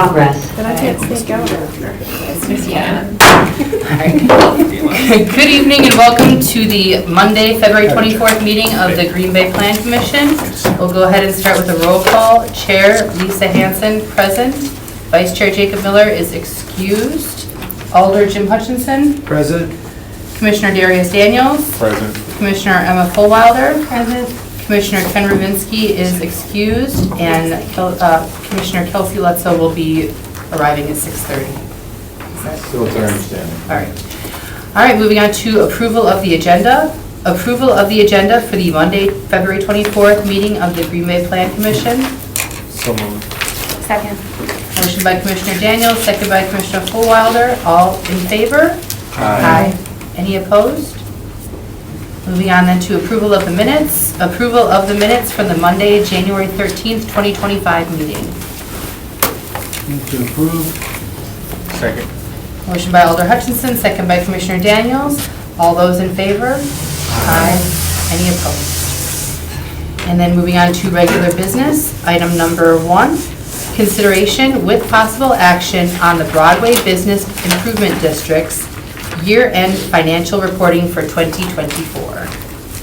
progress. But I can't sneak out. Yeah. All right. Good evening and welcome to the Monday, February 24th meeting of the Green Bay Plan Commission. We'll go ahead and start with a roll call. Chair Lisa Hanson, present. Vice Chair Jacob Miller is excused. Alder Jim Hutchinson. Present. Commissioner Darius Daniels. Present. Commissioner Emma Fullwilder. Present. Commissioner Ken Ravinsky is excused, and Commissioner Kelsey Lutzow will be arriving at 6:30. Still to our understanding. All right. All right, moving on to approval of the agenda. Approval of the agenda for the Monday, February 24th meeting of the Green Bay Plan Commission. So moved. Second. Motion by Commissioner Daniels, second by Commissioner Fullwilder. All in favor? Aye. Any opposed? Moving on then to approval of the minutes. Approval of the minutes from the Monday, January 13th, 2025 meeting. Move to approve. Second. Motion by Alder Hutchinson, second by Commissioner Daniels. All those in favor? Aye. Any opposed? And then moving on to regular business. Item number 1, consideration with possible action on the Broadway Business Improvement District's year-end financial reporting for 2024.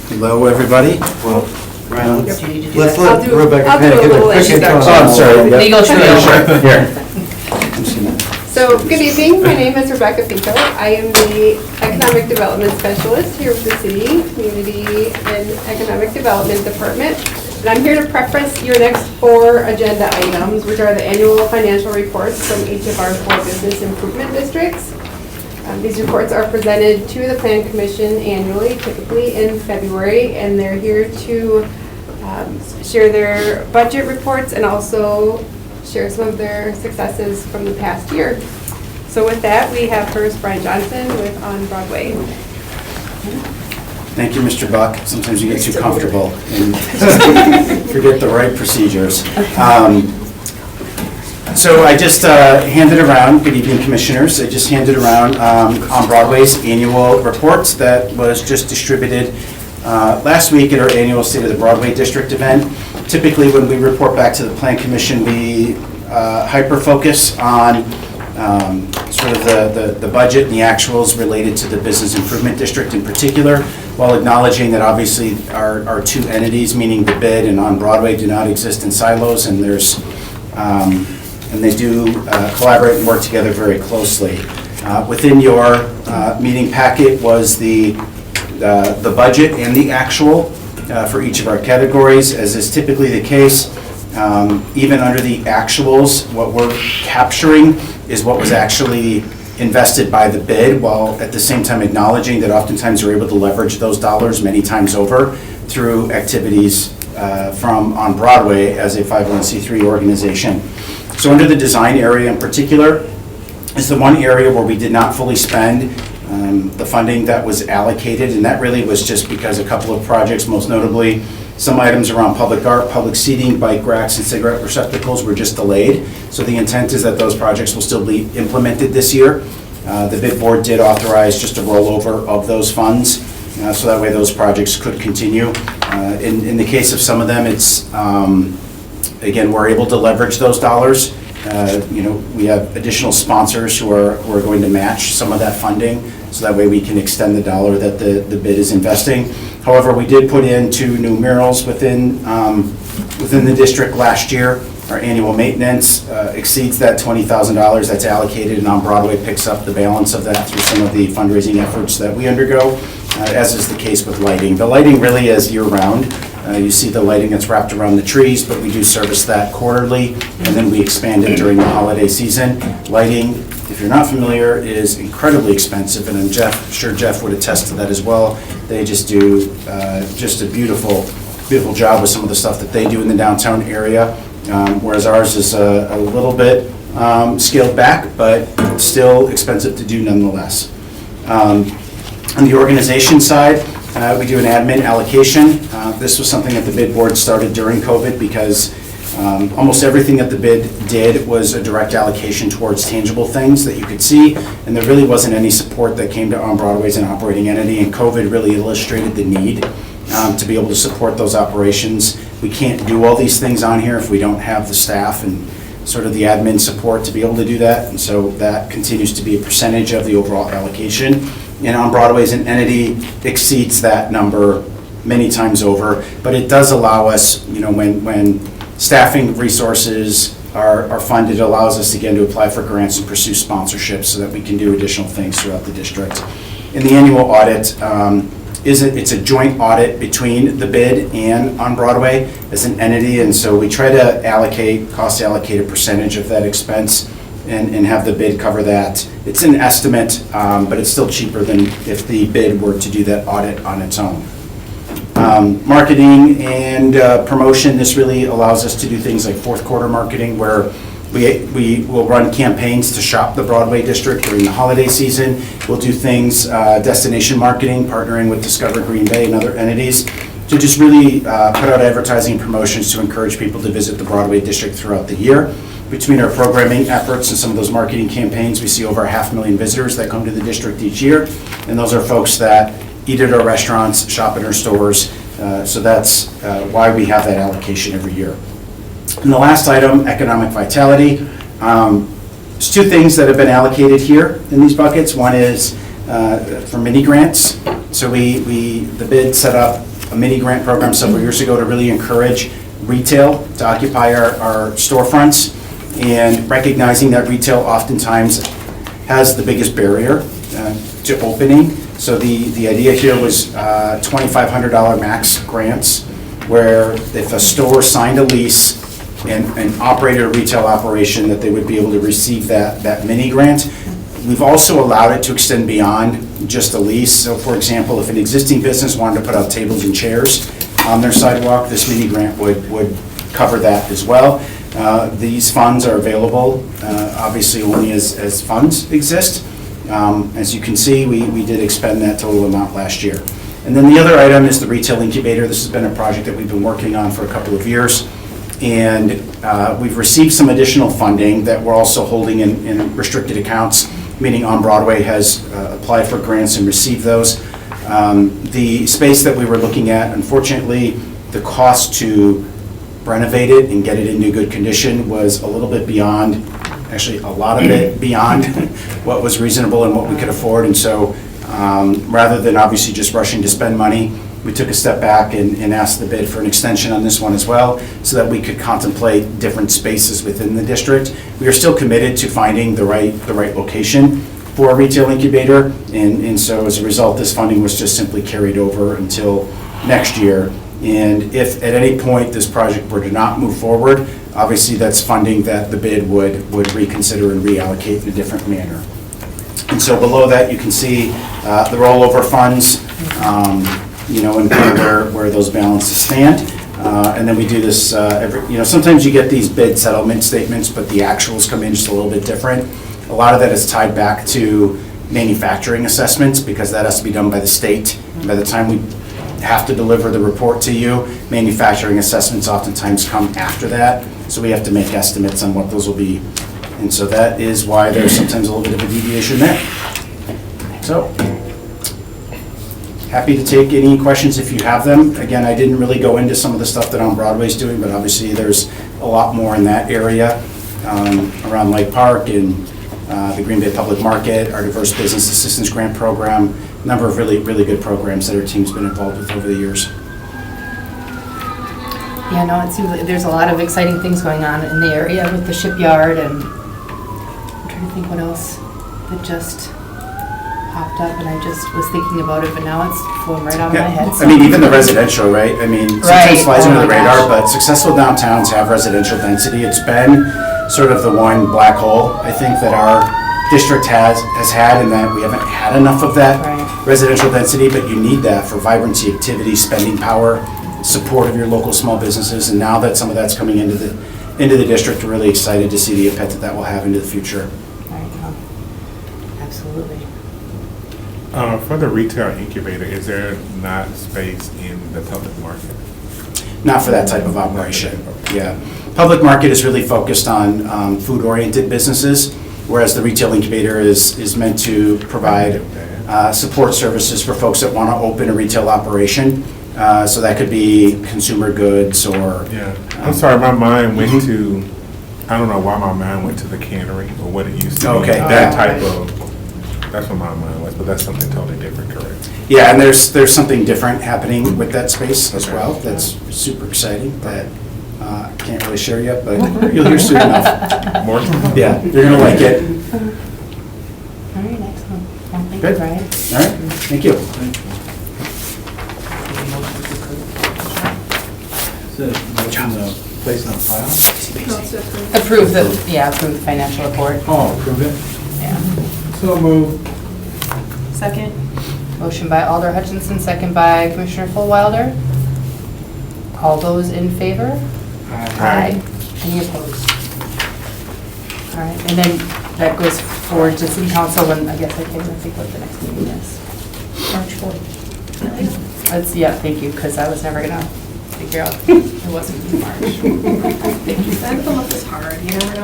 Hello, everybody. Well, Do you need to do let's that? let Rebecca I'll do a give little a quick introduction. intro. Oh, I'm sorry. Yep. Legal spiel. Here. So, good evening. My name is Rebecca Pinto. I am the Economic Development Specialist here with the City Community and Economic Development Department. And I'm here to preface your next 4 agenda items, which are the annual financial reports from each of our 4 business improvement districts. These reports are presented to the Plan Commission annually, typically in February, and they're here to share their budget reports and also share some of their successes from the past year. So with that, we have first Brian Johnson with On Broadway. Thank you, Mr. Buck. Sometimes you get too comfortable and forget the right procedures. So I just handed around, good evening, commissioners, I just handed around On Broadway's annual reports that was just distributed last week at our annual State of the Broadway District event. Typically, when we report back to the Plan Commission, we hyper-focus on sort of the budget and the actuals related to the Business Improvement District in particular, while acknowledging that obviously our 2 entities, meaning the BID and On Broadway, do not exist in silos, and there's and they do collaborate and work together very closely. Within your meeting packet was the budget and the actual for each of our categories. As is typically the case, even under the actuals, what we're capturing is what was actually invested by the bid, while at the same time acknowledging that oftentimes we're able to leverage those dollars many times over through activities from On Broadway as a 501c3 organization. So under the design area in particular is the one area where we did not fully spend the funding that was allocated, and that really was just because a couple of projects, most notably some items around public art, public seating, bike racks, and cigarette receptacles were just delayed. So the intent is that those projects will still be implemented this year. The bid board did authorize just a rollover of those funds, so that way those projects could continue. In the case of some of them, it's again, we're able to leverage those dollars. We have additional sponsors who are going to match some of that funding, so that way we can extend the dollar that the bid is investing. However, we did put in 2 new murals within the district last year. Our annual maintenance exceeds that $20,000 that's allocated, and On Broadway picks up the balance of that through some of the fundraising efforts that we undergo, as is the case with lighting. The lighting really is year-round. You see the lighting that's wrapped around the trees, but we do service that quarterly, and then we expand it during the holiday season. Lighting, if you're not familiar, is incredibly expensive, and I'm sure Jeff would attest to that as well. They just do just a beautiful job with some of the stuff that they do in the downtown area, whereas ours is a little bit scaled back, but still expensive to do nonetheless. On the organization side, we do an admin allocation. This was something that the bid board started during COVID because almost everything that the bid did was a direct allocation towards tangible things that you could see, and there really wasn't any support that came to On Broadway as an operating entity, and COVID really illustrated the need to be able to support those operations. We can't do all these things on here if we don't have the staff and sort of the admin support to be able to do that, and so that continues to be a percentage of the overall allocation. And On Broadway as an entity exceeds that number many times over, but it does allow us, when staffing resources are funded, it allows us again to apply for grants and pursue sponsorships so that we can do additional things throughout the district. In the annual audit, it's a joint audit between the bid and On Broadway as an entity, and so we try to cost allocate a percentage of that expense and have the bid cover that. It's an estimate, but it's still cheaper than if the bid were to do that audit on its own. Marketing and promotion, this really allows us to do things like fourth quarter marketing where we will run campaigns to shop the Broadway district during the holiday season. We'll do things, destination marketing, partnering with Discover Green Bay and other entities to just really put out advertising and promotions to encourage people to visit the Broadway district throughout the year. Between our programming efforts and some of those marketing campaigns, we see over 500,000 visitors that come to the district each year. And those are folks that eat at our restaurants, shop in our stores. So that's why we have that allocation every year. And the last item, economic vitality. There's two things that have been allocated here in these buckets. One is for mini grants. So the bid set up a mini grant program several years ago to really encourage retail to occupy our storefronts, and recognizing that retail oftentimes has the biggest barrier to opening. So the idea here was $2,500 max grants, where if a store signed a lease and operated a retail operation, that they would be able to receive that mini grant. We've also allowed it to extend beyond just a lease. So for example, if an existing business wanted to put out tables and chairs on their sidewalk, this mini grant would cover that as well. These funds are available, obviously only as funds exist. As you can see, we did expend that total amount last year. And then the other item is the retail incubator. This has been a project that we've been working on for a couple of years. And we've received some additional funding that we're also holding in restricted accounts, meaning On Broadway has applied for grants and received those. The space that we were looking at, unfortunately, the cost to renovate it and get it into good condition was a little bit beyond, actually a lot of it beyond what was reasonable and what we could afford. And so rather than obviously just rushing to spend money, we took a step back and asked the bid for an extension on this one as well, so that we could contemplate different spaces within the district. We are still committed to finding the right location for a retail incubator, and so as a result, this funding was just simply carried over until next year. And if at any point this project were to not move forward, obviously that's funding that the bid would reconsider and reallocate in a different manner. And so below that, you can see the rollover funds, and kind of where those balances stand. And then we do this sometimes you get these bid settlement statements, but the actuals come in just a little bit different. A lot of that is tied back to manufacturing assessments, because that has to be done by the state. By the time we have to deliver the report to you, manufacturing assessments oftentimes come after that. So we have to make estimates on what those will be. And so that is why there's sometimes a little bit of a deviation there. So, happy to take any questions if you have them. Again, I didn't really go into some of the stuff that On Broadway is doing, but obviously there's a lot more in that area around Lake Park and the Green Bay Public Market, our Diverse Business Assistance Grant Program, a number of really, really good programs that our team's been involved with over the years. Yeah, no, it seems like there's a lot of exciting things going on in the area with the shipyard, and I'm trying to think what else that just popped up, and I just was thinking about it, but now it's flown right out of my head. I mean, even the residential, right? I mean, sometimes Right. flies Oh under the my radar, gosh. but successful downtowns have residential density. It's been sort of the one black hole, I think, that our district has had, and that we haven't had enough of that Right. residential density, but you need that for vibrancy, activity, spending power, support of your local small businesses. And now that some of that's coming into the district, we're really excited to see the impact that will have into the future. There you go. Absolutely. For the retail incubator, is there not space in the public market? Not for that type of operation, yeah. Public market is really focused on food-oriented businesses, whereas the retail incubator is meant to provide support services for folks that want to open a retail operation. So that could be consumer goods or... Yeah, I'm sorry, my mind went to I don't know why my mind went to the cannery or what it used to be. Okay. That type of, that's what my mind was, but that's something totally different, correct? Yeah, and there's something different happening with that space as well. That's super exciting that I can't really share yet, but you'll hear soon enough. More? Yeah, you're going to like it. All right, excellent. Well, thank you, Good. Brian. All right, thank you. Is it motion to place on file? Approve the financial report. Oh, approve it? Yeah. So move. Second. Motion by Alder Hutchinson, second by Commissioner Fullwilder. All those in favor? Aye. Any opposed? All right, and then that goes forward to city council when, I guess I can't even think what the next meeting is. March 4th. Thank you, because I was never gonna figure out, it wasn't in March. Thank you. That month is hard, you never know.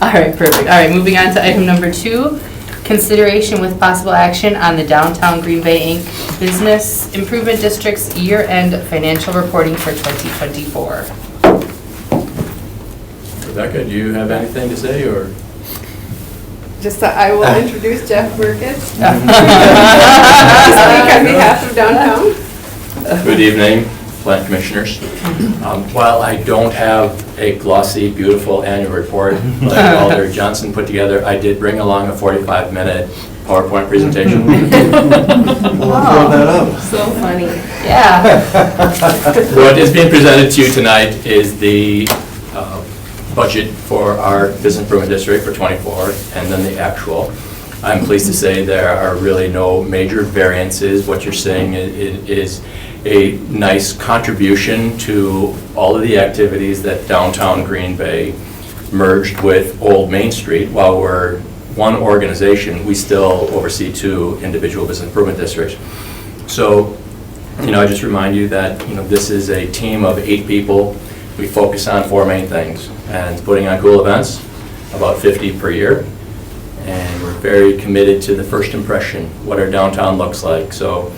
All right, perfect. All right, moving on to item number 2, consideration with possible action on the Downtown Green Bay, Inc. Business Improvement District's year-end financial reporting for 2024. Rebecca, do you have anything to say, or? Just that I will introduce Jeff Burkett this week on behalf of downtown. Good evening, plant commissioners. While I don't have a glossy, beautiful annual report like Alder Johnson put together, I did bring along a 45-minute PowerPoint presentation. We'll throw that up. So funny. Yeah. What is being presented to you tonight is the budget for our business improvement district for '24, and then the actual. I'm pleased to say there are really no major variances. What you're seeing is a nice contribution to all of the activities that downtown Green Bay merged with Old Main Street. While we're one organization, we still oversee 2 individual business improvement districts. So, I just remind you that, this is a team of 8 people. We focus on 4 main things, and putting on cool events, about 50 per year. And we're very committed to the first impression, what our downtown looks like. So,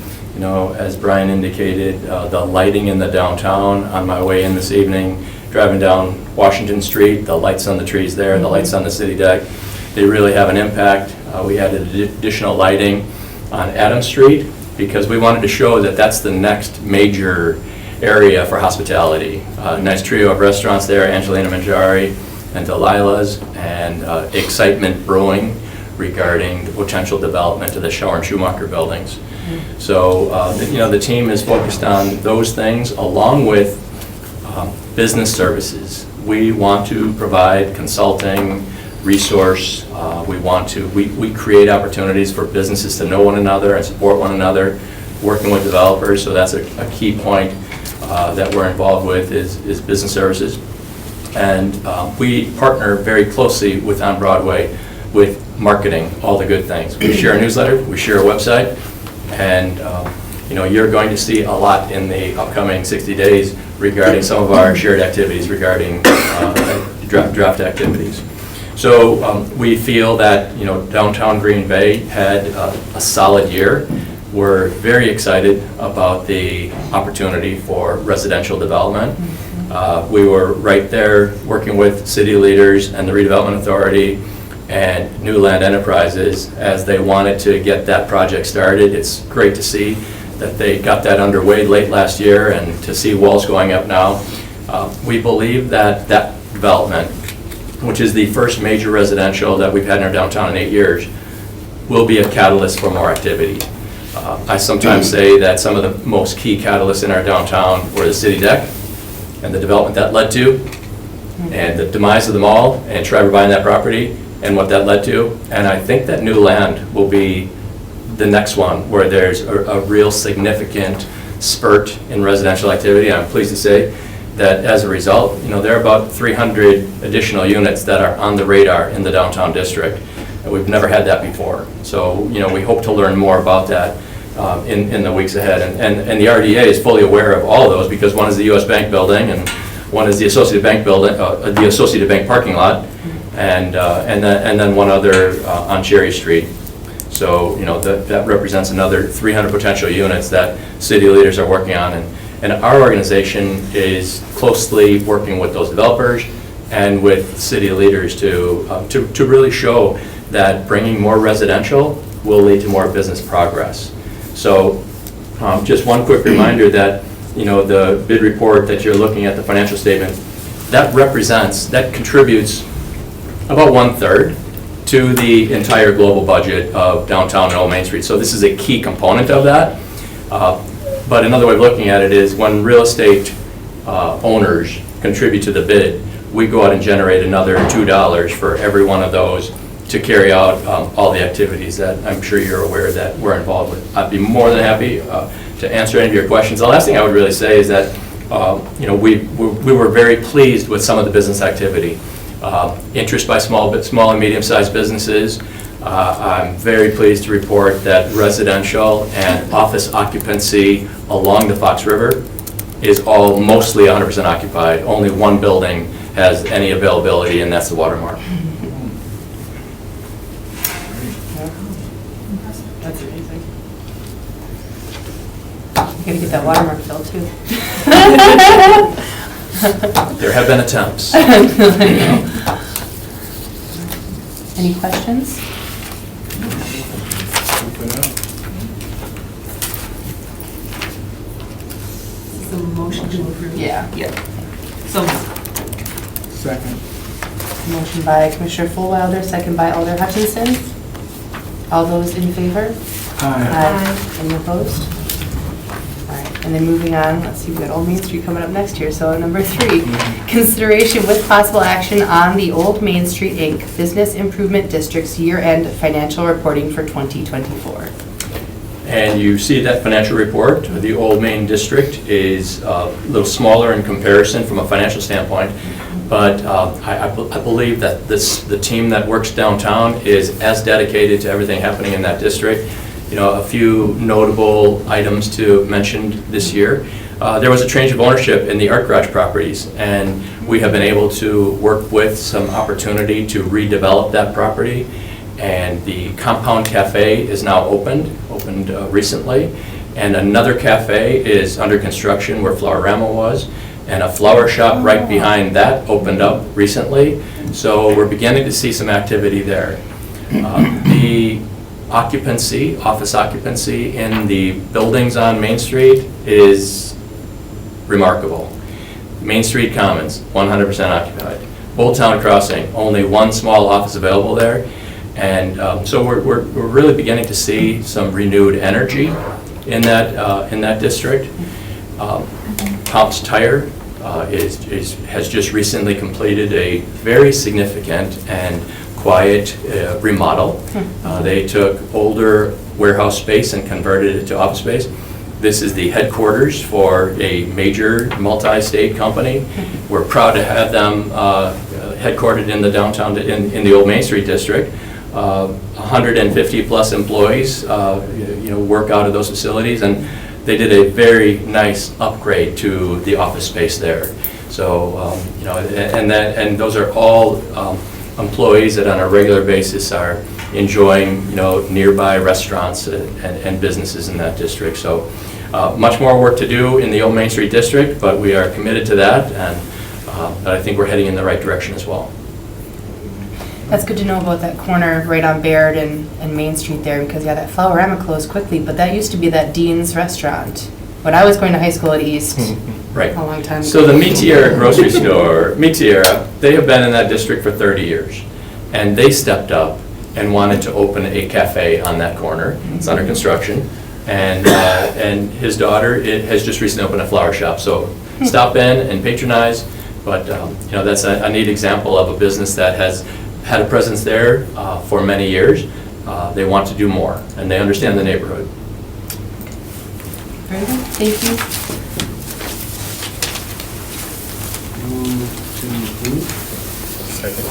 as Brian indicated, the lighting in the downtown, on my way in this evening, driving down Washington Street, the lights on the trees there, the lights on the city deck, they really have an impact. We added additional lighting on Adams Street because we wanted to show that that's the next major area for hospitality. Nice trio of restaurants there, Angelina Mangiari and Delilah's, and excitement brewing regarding the potential development of the Schauer and Schumacher buildings. So, the team is focused on those things along with business services. We want to provide consulting, resource. We create opportunities for businesses to know one another and support one another, working with developers. So that's a key point that we're involved with is business services. And we partner very closely with On Broadway with marketing all the good things. We share a newsletter, we share a website, and you're going to see a lot in the upcoming 60 days regarding some of our shared activities regarding draft activities. So we feel that downtown Green Bay had a solid year. We're very excited about the opportunity for residential development. We were right there working with city leaders and the redevelopment authority and New Land Enterprises as they wanted to get that project started. It's great to see that they got that underway late last year and to see walls going up now. We believe that that development, which is the first major residential that we've had in our downtown in 8 years, will be a catalyst for more activity. I sometimes say that some of the most key catalysts in our downtown were the city deck and the development that led to, and the demise of the mall and Schreiber buying that property and what that led to. And I think that New Land will be the next one where there's a real significant spurt in residential activity. I'm pleased to say that as a result, there are about 300 additional units that are on the radar in the downtown district. And we've never had that before. So, we hope to learn more about that in the weeks ahead. And the RDA is fully aware of all of those because one is the US Bank building and one is the Associated Bank building, the Associated Bank parking lot, and then one other on Cherry Street. So, that represents another 300 potential units that city leaders are working on. And our organization is closely working with those developers and with city leaders to really show that bringing more residential will lead to more business progress. So just one quick reminder that, the bid report that you're looking at, the financial statement, that contributes about 1/3 to the entire global budget of downtown and Old Main Street. So this is a key component of that. But another way of looking at it is when real estate owners contribute to the bid, we go out and generate another $2 for every one of those to carry out all the activities that I'm sure you're aware that we're involved with. I'd be more than happy to answer any of your questions. The last thing I would really say is that we were very pleased with some of the business activity. Interest by small and medium-sized businesses. I'm very pleased to report that residential and office occupancy along the Fox River is all mostly 100% occupied. Only one building has any availability, and that's the Watermark. That's amazing. You gotta get that Watermark filled too. There have been attempts. Any questions? The motion to approve. Yeah. So Second. Motion by Commissioner Fullwilder, second by Alder Hutchinson. All those in favor? Aye. Any opposed? All right, and then moving on, let's see, we've got Old Main Street coming up next here. So number 3, consideration with possible action on the Old Main Street, Inc. Business Improvement District's year-end financial reporting for 2024. And you see that financial report. The Old Main District is a little smaller in comparison from a financial standpoint, but I believe that the team that works downtown is as dedicated to everything happening in that district. A few notable items to mention this year. There was a change of ownership in the Art Garage properties, and we have been able to work with some opportunity to redevelop that property. And the Compound Cafe is now opened recently, and another cafe is under construction where Flowerama was, and a flower shop right behind that opened up recently. So we're beginning to see some activity there. The office occupancy in the buildings on Main Street is remarkable. Main Street Commons, 100% occupied. Old Town Crossing, only one small office available there. And so we're really beginning to see some renewed energy in that district. Pops Tire has just recently completed a very significant and quiet remodel. They took older warehouse space and converted it to office space. This is the headquarters for a major multi-state company. We're proud to have them headquartered in the downtown, in the Old Main Street district. 150 plus employees, work out of those facilities, and they did a very nice upgrade to the office space there. So, and those are all employees that on a regular basis are enjoying, nearby restaurants and businesses in that district. So, much more work to do in the Old Main Street district, but we are committed to that, and I think we're heading in the right direction as well. That's good to know about that corner right on Baird and Main Street there, because that Flowerama closed quickly, but that used to be that Dean's Restaurant when I was going to high school at East. Right. A long time ago. So the Meteor grocery store, Meteor, they have been in that district for 30 years, and they stepped up and wanted to open a cafe on that corner. It's under construction, and his daughter has just recently opened a flower shop. So stop in and patronize, but that's a neat example of a business that has had a presence there for many years. They want to do more, and they understand the neighborhood. Very good, thank you. Move to approve. Second.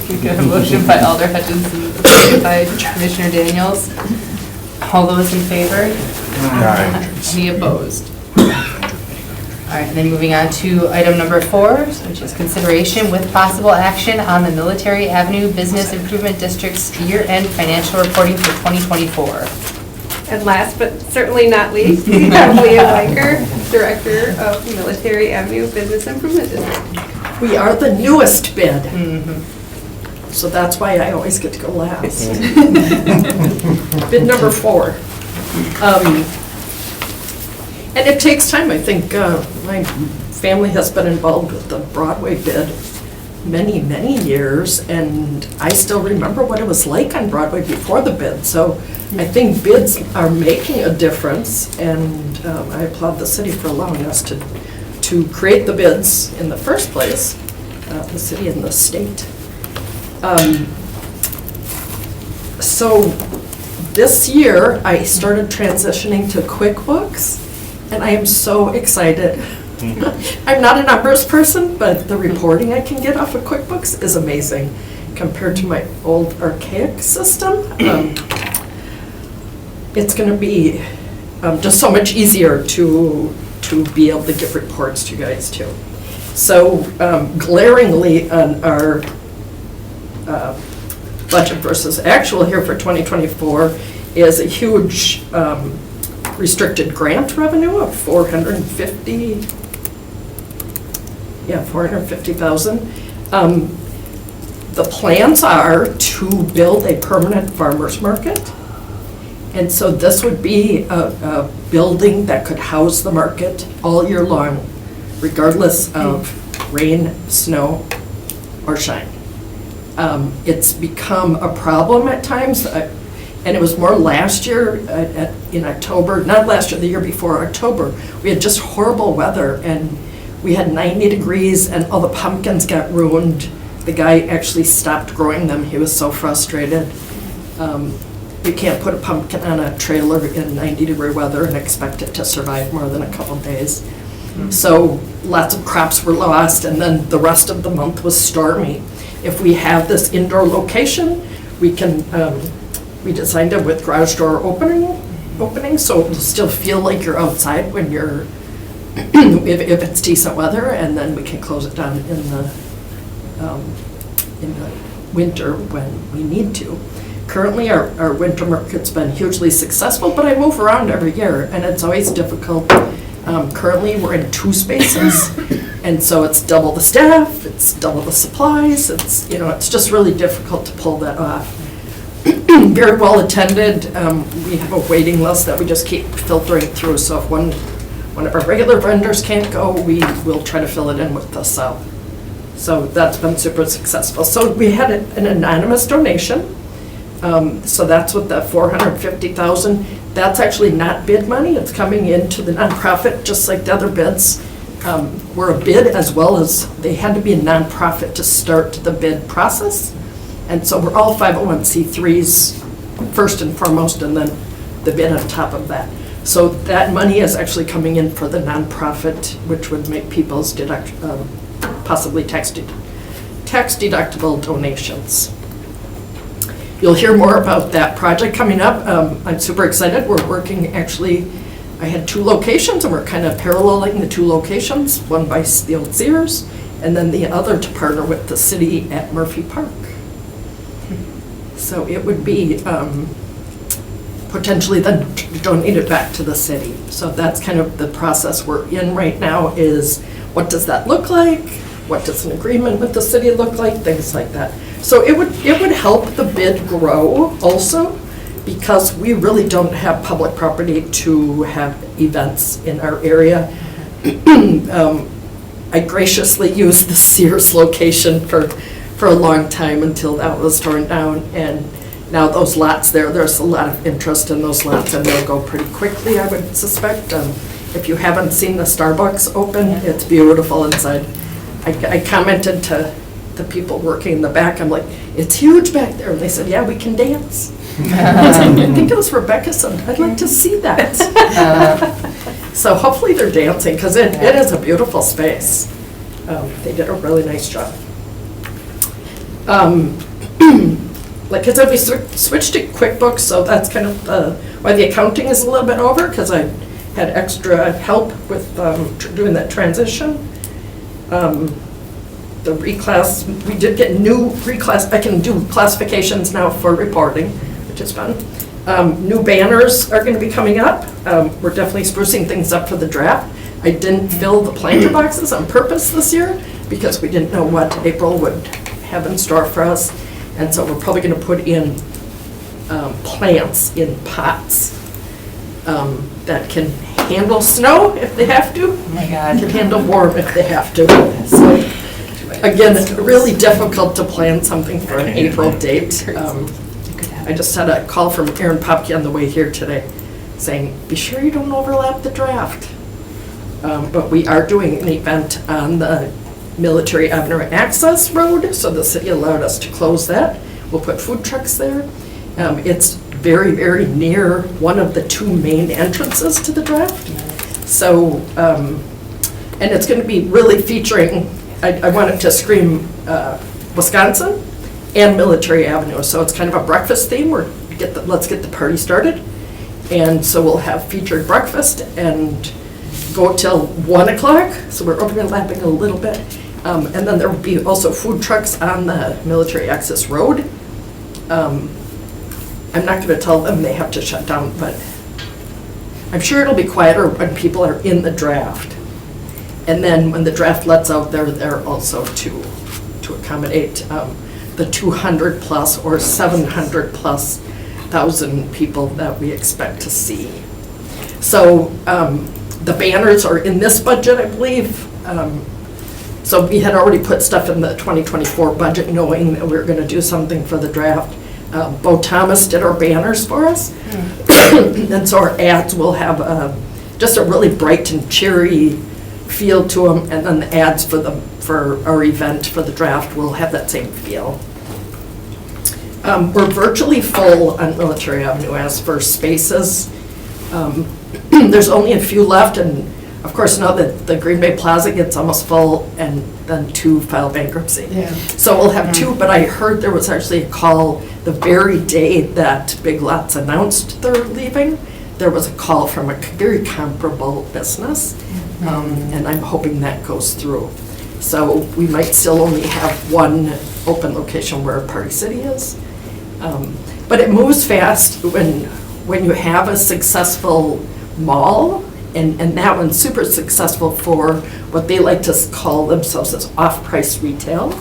We got a motion by Alder Hutchinson, second by Commissioner Daniels. All those in favor? Aye. Any opposed? All right, and then moving on to item number 4, which is consideration with possible action on the Military Avenue Business Improvement District's year-end financial reporting for 2024. And last but certainly not least, we have Leah Weicker, Director of Military Avenue Business Improvement District. We are the newest bid. So that's why I always get to go last. Bid number 4. And it takes time. I think my family has been involved with the Broadway bid many, many years, and I still remember what it was like on Broadway before the bid. So I think bids are making a difference, and I applaud the city for allowing us to create the bids in the first place, the city and the state. So this year, I started transitioning to QuickBooks, and I am so excited. I'm not a numbers person, but the reporting I can get off of QuickBooks is amazing compared to my old archaic system. It's going to be just so much easier to be able to give reports to you guys too. So glaringly on our budget versus actual here for 2024 is a huge restricted grant revenue of $450,000. The plans are to build a permanent farmer's market. And so this would be a building that could house the market all year long, regardless of rain, snow, or shine. It's become a problem at times, and it was more last year in October, not last year, the year before October. We had just horrible weather, and we had 90 degrees, and all the pumpkins got ruined. The guy actually stopped growing them. He was so frustrated. You can't put a pumpkin on a trailer in 90-degree weather and expect it to survive more than a couple days. So lots of crops were lost, and then the rest of the month was stormy. If we have this indoor location, we can, we designed it with garage door opening, so it'll still feel like you're outside when you're, if it's decent weather, and then we can close it down in the winter when we need to. Currently, our winter market's been hugely successful, but I move around every year, and it's always difficult. Currently, we're in 2 spaces, and so it's double the staff, it's double the supplies, it's just really difficult to pull that off. Very well attended. We have a waiting list that we just keep filtering through, so if one of our regular vendors can't go, we will try to fill it in with the sub. So that's been super successful. So we had an anonymous donation. So that's what the $450,000, that's actually not bid money, it's coming into the nonprofit, just like the other bids. We're a bid as well as, they had to be a nonprofit to start the bid process. And so we're all 501c3s first and foremost, and then the bid on top of that. So that money is actually coming in for the nonprofit, which would make people's possibly tax deductible donations. You'll hear more about that project coming up. I'm super excited. We're working, actually, I had 2 locations, and we're kind of paralleling the 2 locations, one by the old Sears, and then the other to partner with the city at Murphy Park. So it would be potentially then donated back to the city. So that's kind of the process we're in right now, is what does that look like? What does an agreement with the city look like? Things like that. So it would help the bid grow also, because we really don't have public property to have events in our area. I graciously used the Sears location for a long time until that was torn down, and now those lots there's a lot of interest in those lots, and they'll go pretty quickly, I would suspect. If you haven't seen the Starbucks open, it's beautiful inside. I commented to the people working in the back, I'm like, it's huge back there. And they said, yeah, we can dance. I think it was Rebecca said, I'd like to see that. So hopefully they're dancing, because it is a beautiful space. They did a really nice job. Like I said, we switched to QuickBooks, so that's kind of why the accounting is a little bit over, because I had extra help with doing that transition. The reclass, we did get new reclass, I can do classifications now for reporting, which is fun. New banners are going to be coming up. We're definitely sprucing things up for the draft. I didn't fill the planter boxes on purpose this year because we didn't know what April would have in store for us. And so we're probably going to put in plants in pots that can handle snow if they have to. Oh my God. Can handle warm if they have to. So again, it's really difficult to plan something for an April date. I just had a call from Aaron Popke on the way here today saying, be sure you don't overlap the draft. But we are doing an event on the Military Avenue Access Road, so the city allowed us to close that. We'll put food trucks there. It's very, very near one of the two main entrances to the draft. So, and it's going to be really featuring, I want it to scream Wisconsin and Military Avenue. So it's kind of a breakfast theme. Let's get the party started. And so we'll have featured breakfast and go till 1 o'clock. So we're overlapping a little bit. And then there will be also food trucks on the Military Access Road. I'm not going to tell them they have to shut down, but I'm sure it'll be quieter when people are in the draft. And then when the draft lets out, they're there also to accommodate the 200 plus or 700 plus thousand people that we expect to see. So the banners are in this budget, I believe. So we had already put stuff in the 2024 budget knowing that we were going to do something for the draft. Bo Thomas did our banners for us. And so our ads will have just a really bright and cheery feel to them, and then the ads for our event for the draft will have that same feel. We're virtually full on Military Avenue as for spaces. There's only a few left, and of course now that the Green Bay Plaza gets almost full, and then 2 file bankruptcy. Yeah. So we'll have 2, but I heard there was actually a call the very day that Big Lots announced they're leaving. There was a call from a very comparable business, and I'm hoping that goes through. So we might still only have 1 open location where Party City is. But it moves fast when you have a successful mall, and that one's super successful for what they like to call themselves as off-price retail.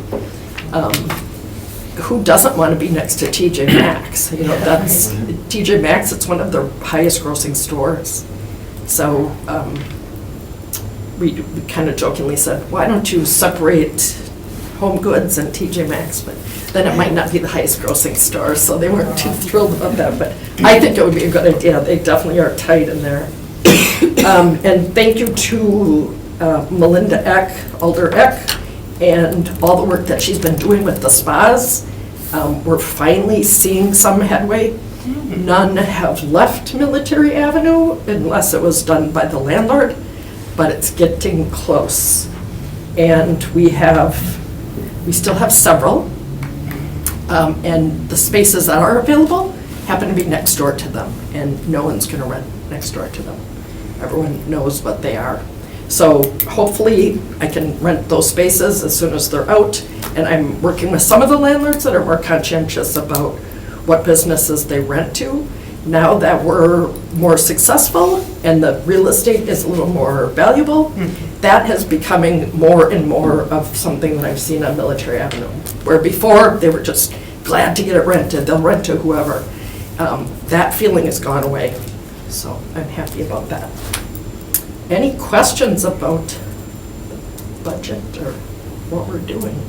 Who doesn't want to be next to TJ Maxx? You know, that's TJ Maxx. It's one of their highest grossing stores. So we kind of jokingly said, why don't you separate Home Goods and TJ Maxx? But then it might not be the highest grossing store, so they weren't too thrilled about that. But I think it would be a good idea. They definitely are tight in there. And thank you to Melinda Eck, Alder Eck, and all the work that she's been doing with the spas. We're finally seeing some headway. None have left Military Avenue unless it was done by the landlord, but it's getting close. And we still have several, and the spaces that are available happen to be next door to them, and no one's going to rent next door to them. Everyone knows what they are. So hopefully I can rent those spaces as soon as they're out, and I'm working with some of the landlords that are more conscientious about what businesses they rent to. Now that we're more successful and the real estate is a little more valuable, that is becoming more and more of something that I've seen on Military Avenue. Where before, they were just glad to get it rented, they'll rent to whoever. That feeling has gone away, so I'm happy about that. Any questions about the budget or what we're doing?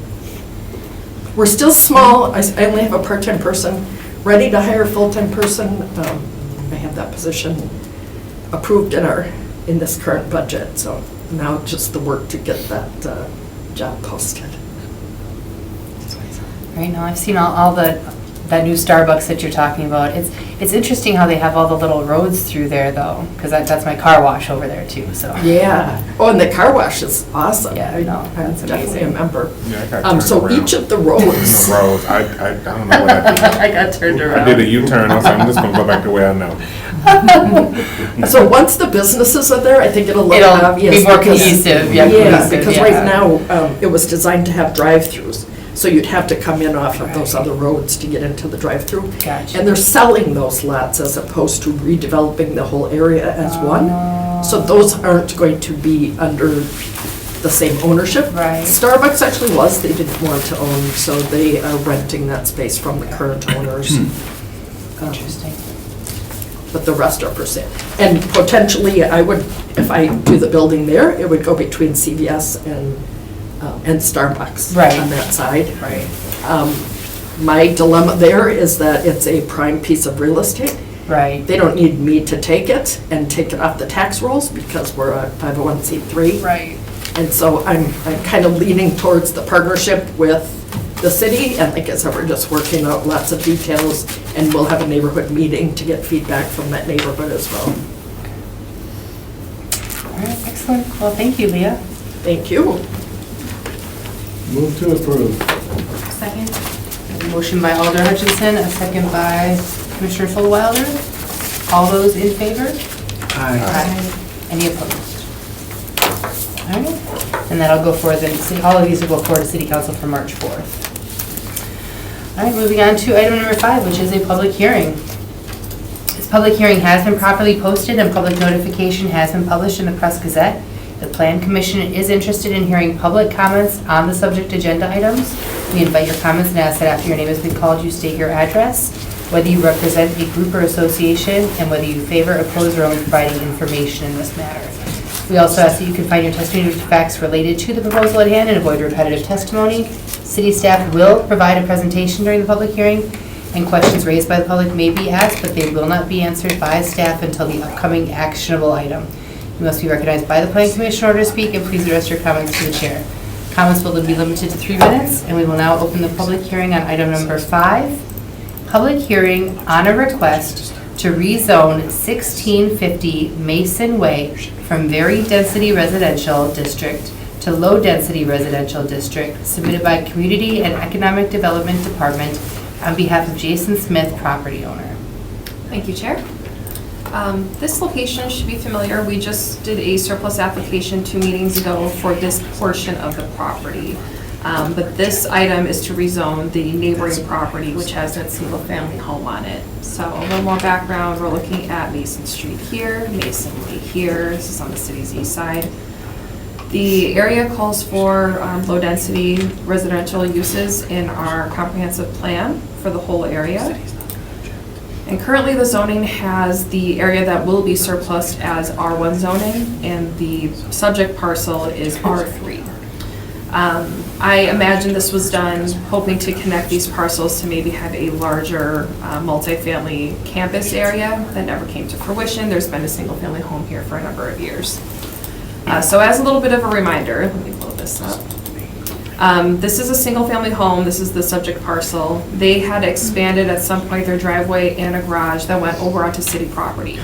We're still small. I only have a part-time person, ready to hire a full-time person. I have that position approved in this current budget, so now just the work to get that job posted. Right now, I've seen all that new Starbucks that you're talking about. It's interesting how they have all the little roads through there, though, because that's my car wash over there too. So Yeah. Oh, and the car wash is awesome. Yeah, I know. I'm That's definitely a amazing. member. Yeah, I got turned So around. each of the roads. Roads, I don't know what I did. I got turned I did a U-turn, I was like, I'm just gonna go back the way I know. So once the businesses are there, I think it'll look It'll obvious. be more because- cohesive. Yeah, cohesive, because yeah. right now, it was designed to have drive-throughs. So you'd have to come in off of those other roads to get into the drive-through. Gotcha. And they're selling those lots as opposed to redeveloping the whole area as one. So those aren't going to be under the same ownership. Right. Starbucks actually was, they didn't want to own, so they are renting that space from the current owners. Interesting. But the rest are for sale. And potentially, I would, if I do the building there, it would go between CVS and Starbucks Right. on that side. Right. My dilemma there is that it's a prime piece of real estate. Right. They don't need me to take it and take it off the tax rolls because we're a 501c3. Right. And so I'm kind of leaning towards the partnership with the city, and like I said, we're just working out lots of details, and we'll have a neighborhood meeting to get feedback from that neighborhood as well. All right, excellent. Well, thank you, Leah. Thank you. Move to approve. Second. Motion by Alder Hutchinson, a second by Commissioner Fullwilder. All those in favor? Aye. Any opposed? All right, and that'll go forward, all of these will go forward to City Council for March 4th. All right, moving on to item number 5, which is a public hearing. This public hearing has been properly posted and public notification has been published in the Press Gazette. The Plan Commission is interested in hearing public comments on the subject agenda items. We invite your comments and ask that after your name has been called, you state your address, whether you represent a group or association, and whether you favor, oppose, or own providing information in this matter. We also ask that you confine your testimony to facts related to the proposal at hand and avoid repetitive testimony. City staff will provide a presentation during the public hearing, and questions raised by the public may be asked, but they will not be answered by staff until the upcoming actionable item. You must be recognized by the Planning Commission in order to speak, and please address your comments to the chair. Comments will be limited to 3 minutes, and we will now open the public hearing on item number 5. Public hearing on a request to rezone 1650 Mason Way from very density residential district to low density residential district, submitted by Community and Economic Development Department on behalf of Jason Smith, property owner. Thank you, Chair. This location should be familiar. We just did a surplus application 2 meetings ago for this portion of the property. But this item is to rezone the neighboring property, which has that single-family home on it. So a little more background, we're looking at Mason Street here, Mason Way here. This is on the city's east side. The area calls for low-density residential uses in our comprehensive plan for the whole area. And currently the zoning has the area that will be surplused as R1 zoning, and the subject parcel is R3. I imagine this was done hoping to connect these parcels to maybe have a larger multifamily campus area that never came to fruition. There's been a single-family home here for a number of years. So as a little bit of a reminder, let me pull this up. This is a single-family home. This is the subject parcel. They had expanded at some point their driveway and a garage that went over onto city property.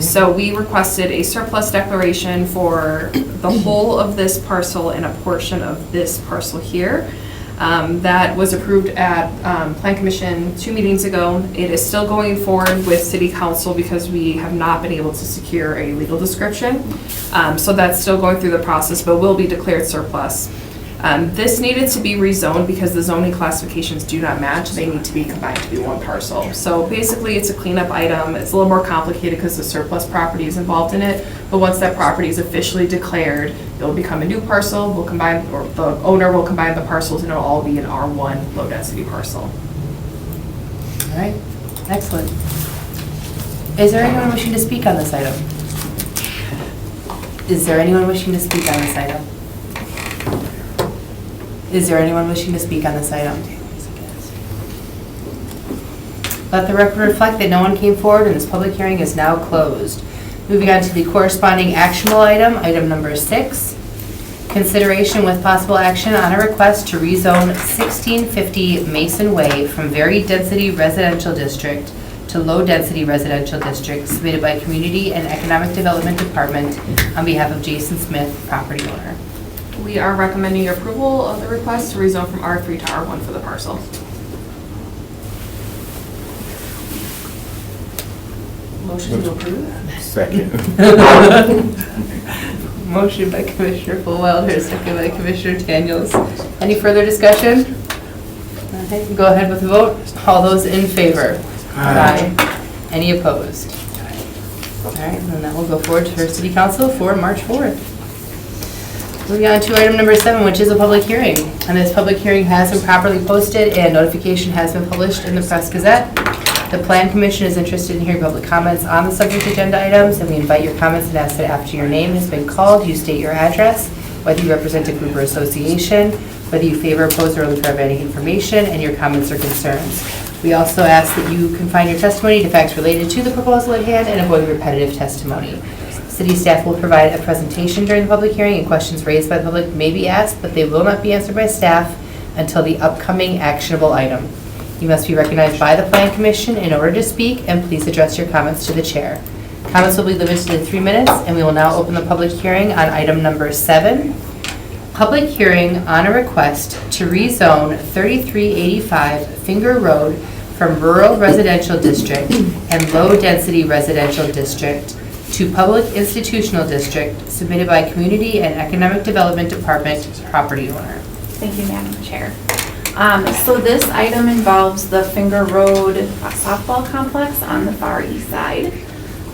So we requested a surplus declaration for the whole of this parcel and a portion of this parcel here. That was approved at Plan Commission 2 meetings ago. It is still going forward with City Council because we have not been able to secure a legal description. So that's still going through the process, but will be declared surplus. This needed to be rezoned because the zoning classifications do not match. They need to be combined to be one parcel. So basically, it's a cleanup item. It's a little more complicated because the surplus property is involved in it. But once that property is officially declared, it'll become a new parcel. We'll combine, or the owner will combine the parcels, and it'll all be an R1 low-density parcel. All right, excellent. Is there anyone wishing to speak on this item? Is there anyone wishing to speak on this item? Is there anyone wishing to speak on this item? Let the record reflect that no one came forward and this public hearing is now closed. Moving on to the corresponding actionable item, item number 6. Consideration with possible action on a request to rezone 1650 Mason Way from very density residential district to low density residential district, submitted by Community and Economic Development Department on behalf of Jason Smith, property owner. We are recommending your approval of the request to rezone from R3 to R1 for the parcel. Motion to approve? Second. Motion by Commissioner Fullwilder, second by Commissioner Daniels. Any further discussion? Okay, go ahead with the vote. All those in favor? Aye. Any opposed? All right, and then that will go forward to our city council for March 4th. Moving on to item number 7, which is a public hearing. And this public hearing has been properly posted and notification has been published in the Press Gazette. The Plan Commission is interested in hearing public comments on the subject agenda items, and we invite your comments and ask that after your name has been called, you state your address, whether you represent a group or association, whether you favor, oppose, or look for any information, and your comments or concerns. We also ask that you confine your testimony to facts related to the proposal at hand and avoid repetitive testimony. City staff will provide a presentation during the public hearing, and questions raised by the public may be asked, but they will not be answered by staff until the upcoming actionable item. You must be recognized by the Plan Commission in order to speak, and please address your comments to the chair. Comments will be limited to 3 minutes, and we will now open the public hearing on item number 7. Public hearing on a request to rezone 3385 Finger Road from Rural Residential District and Low Density Residential District to Public Institutional District, submitted by Community and Economic Development Department property owner. Thank you, Madam Chair. So this item involves the Finger Road softball complex on the far east side.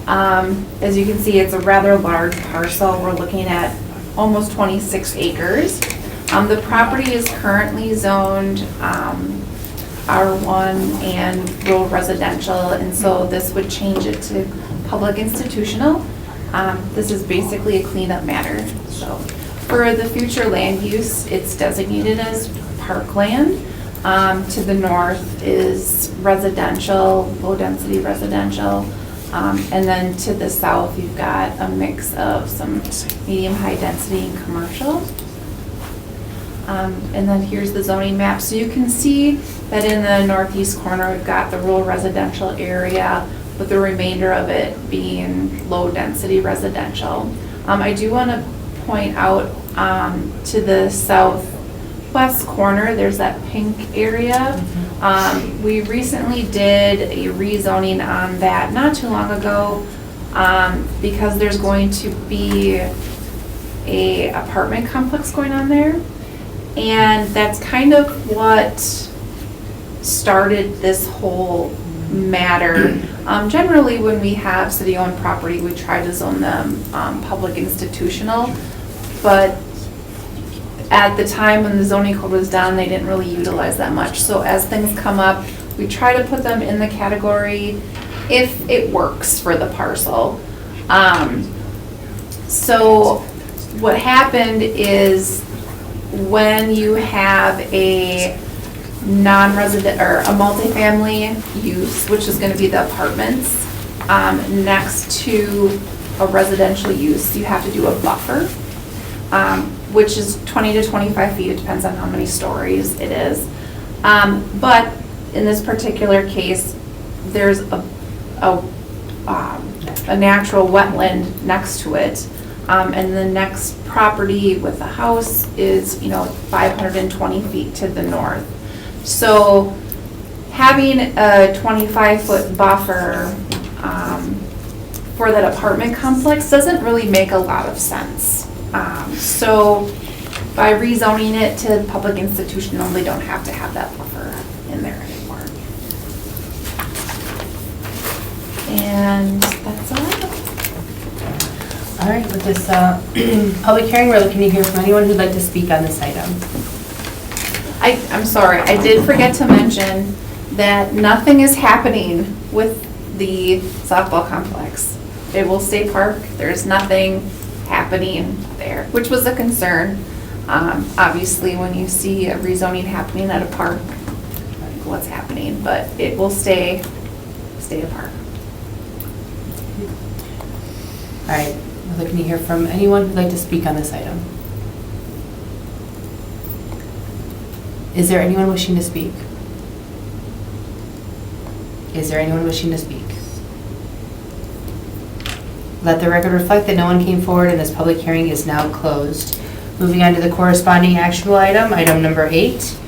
As you can see, it's a rather large parcel. We're looking at almost 26 acres. The property is currently zoned R1 and rural residential, and so this would change it to public institutional. This is basically a cleanup matter. So for the future land use, it's designated as parkland. To the north is residential, low density residential. And then to the south, you've got a mix of some medium high density and commercial. And then here's the zoning map. So you can see that in the northeast corner, we've got the rural residential area, with the remainder of it being low density residential. I do want to point out to the southwest corner, there's that pink area. We recently did a rezoning on that not too long ago because there's going to be a apartment complex going on there. And that's kind of what started this whole matter. Generally, when we have city-owned property, we try to zone them public institutional, but at the time when the zoning code was done, they didn't really utilize that much. So as things come up, we try to put them in the category if it works for the parcel. So what happened is when you have a non-resident or a multifamily use, which is going to be the apartments, next to a residential use, you have to do a buffer, which is 20 to 25 feet. It depends on how many stories it is. But in this particular case, there's a natural wetland next to it. And the next property with the house is, 520 feet to the north. So having a 25-foot buffer for that apartment complex doesn't really make a lot of sense. So by rezoning it to public institutional, they don't have to have that buffer in there anymore. And that's all I have. All right, with this public hearing, we're looking to hear from anyone who'd like to speak on this item. I'm sorry, I did forget to mention that nothing is happening with the softball complex. It will stay park. There's nothing happening there, which was a concern. Obviously, when you see a rezoning happening at a park, like what's happening, but it will stay a park. All right, we're looking to hear from anyone who'd like to speak on this item. Is there anyone wishing to speak? Is there anyone wishing to speak? Let the record reflect that no one came forward and this public hearing is now closed. Moving on to the corresponding actionable item, item number 8.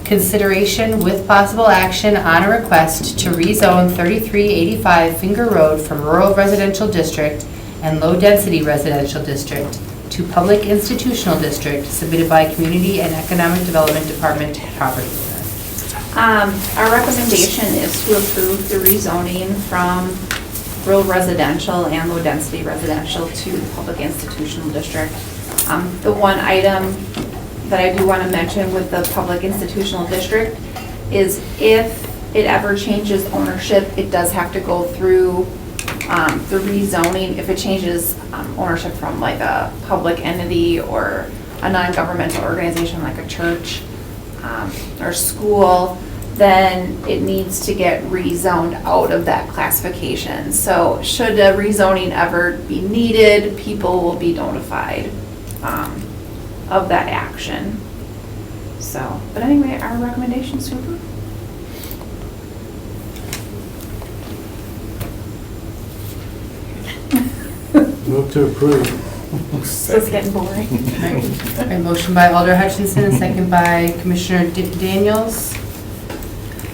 Consideration with possible action on a request to rezone 3385 Finger Road from Rural Residential District and Low Density Residential District to Public Institutional District, submitted by Community and Economic Development Department property owner. Our recommendation is to approve the rezoning from rural residential and low-density residential to the public institutional district. The one item that I do want to mention with the public institutional district is if it ever changes ownership, it does have to go through the rezoning. If it changes ownership from like a public entity or a non-governmental organization like a church or school, then it needs to get rezoned out of that classification. So should a rezoning ever be needed, people will be notified of that action. So, but anyway, our recommendation is to approve. Move to approve. So it's getting boring. A motion by Alder Hutchinson, a second by Commissioner Daniels.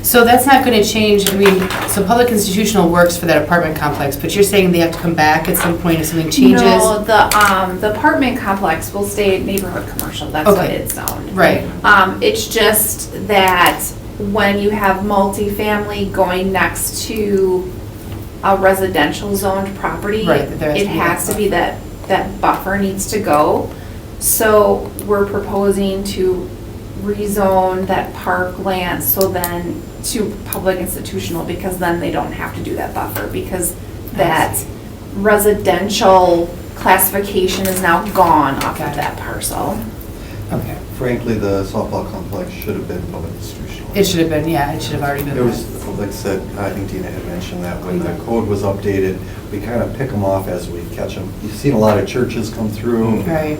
So that's not going to change, I mean, so public institutional works for that apartment complex, but you're saying they have to come back at some point if something changes? No, the apartment complex will stay neighborhood commercial, that's what Okay. it's zoned. Right. It's just that when you have multifamily going next to a residential zoned property, Right, there has to it be has that to be that buffer needs to go. So we're proposing to rezone that park land so then to public institutional, because then they don't have to do that buffer, because that residential classification is now gone off Got of it. that parcel. Okay. Frankly, the softball complex should have been public institutional. It should have been, yeah, it should have already been. It was, like I said, I think Dina had mentioned that when the code was updated, we kind of pick them off as we catch them. You've seen a lot of churches come through. Right.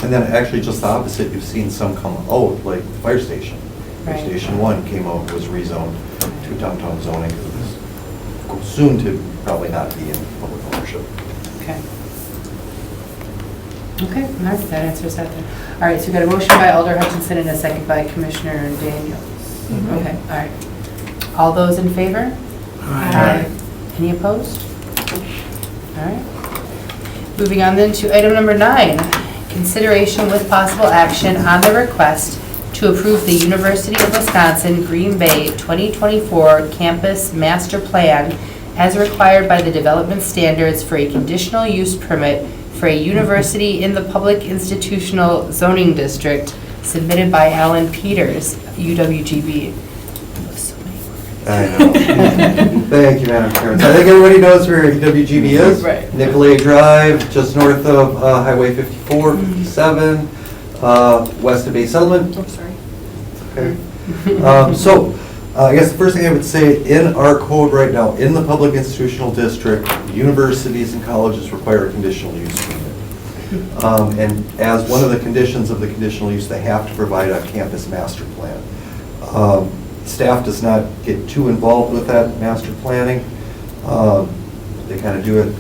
And then actually just the opposite, you've seen some come out, like the fire station. Fire Right. Station 1 came out, was rezoned to downtown zoning because it was soon to probably not be in public ownership. Okay. Okay, all right, that answers that then. All right, so we got a motion by Alder Hutchinson and a second by Commissioner Daniels. Okay, all right. All those in favor? Aye. Any opposed? All right. Moving on then to item number 9, consideration with possible action on the request to approve the University of Wisconsin Green Bay 2024 Campus Master Plan as required by the development standards for a conditional use permit for a university in the public institutional zoning district submitted by Alan Peters, UWGB. I know. Thank you, Madam Chair. So I think everybody knows where WGB is. Right. Nicolay Drive, just north of Highway 54, 57, west of Bay Settlement. I'm sorry. Okay. I guess the first thing I would say, in our code right now, in the public institutional district, universities and colleges require a conditional use permit. And as one of the conditions of the conditional use, they have to provide a campus master plan. Staff does not get too involved with that master planning. They kind of do it,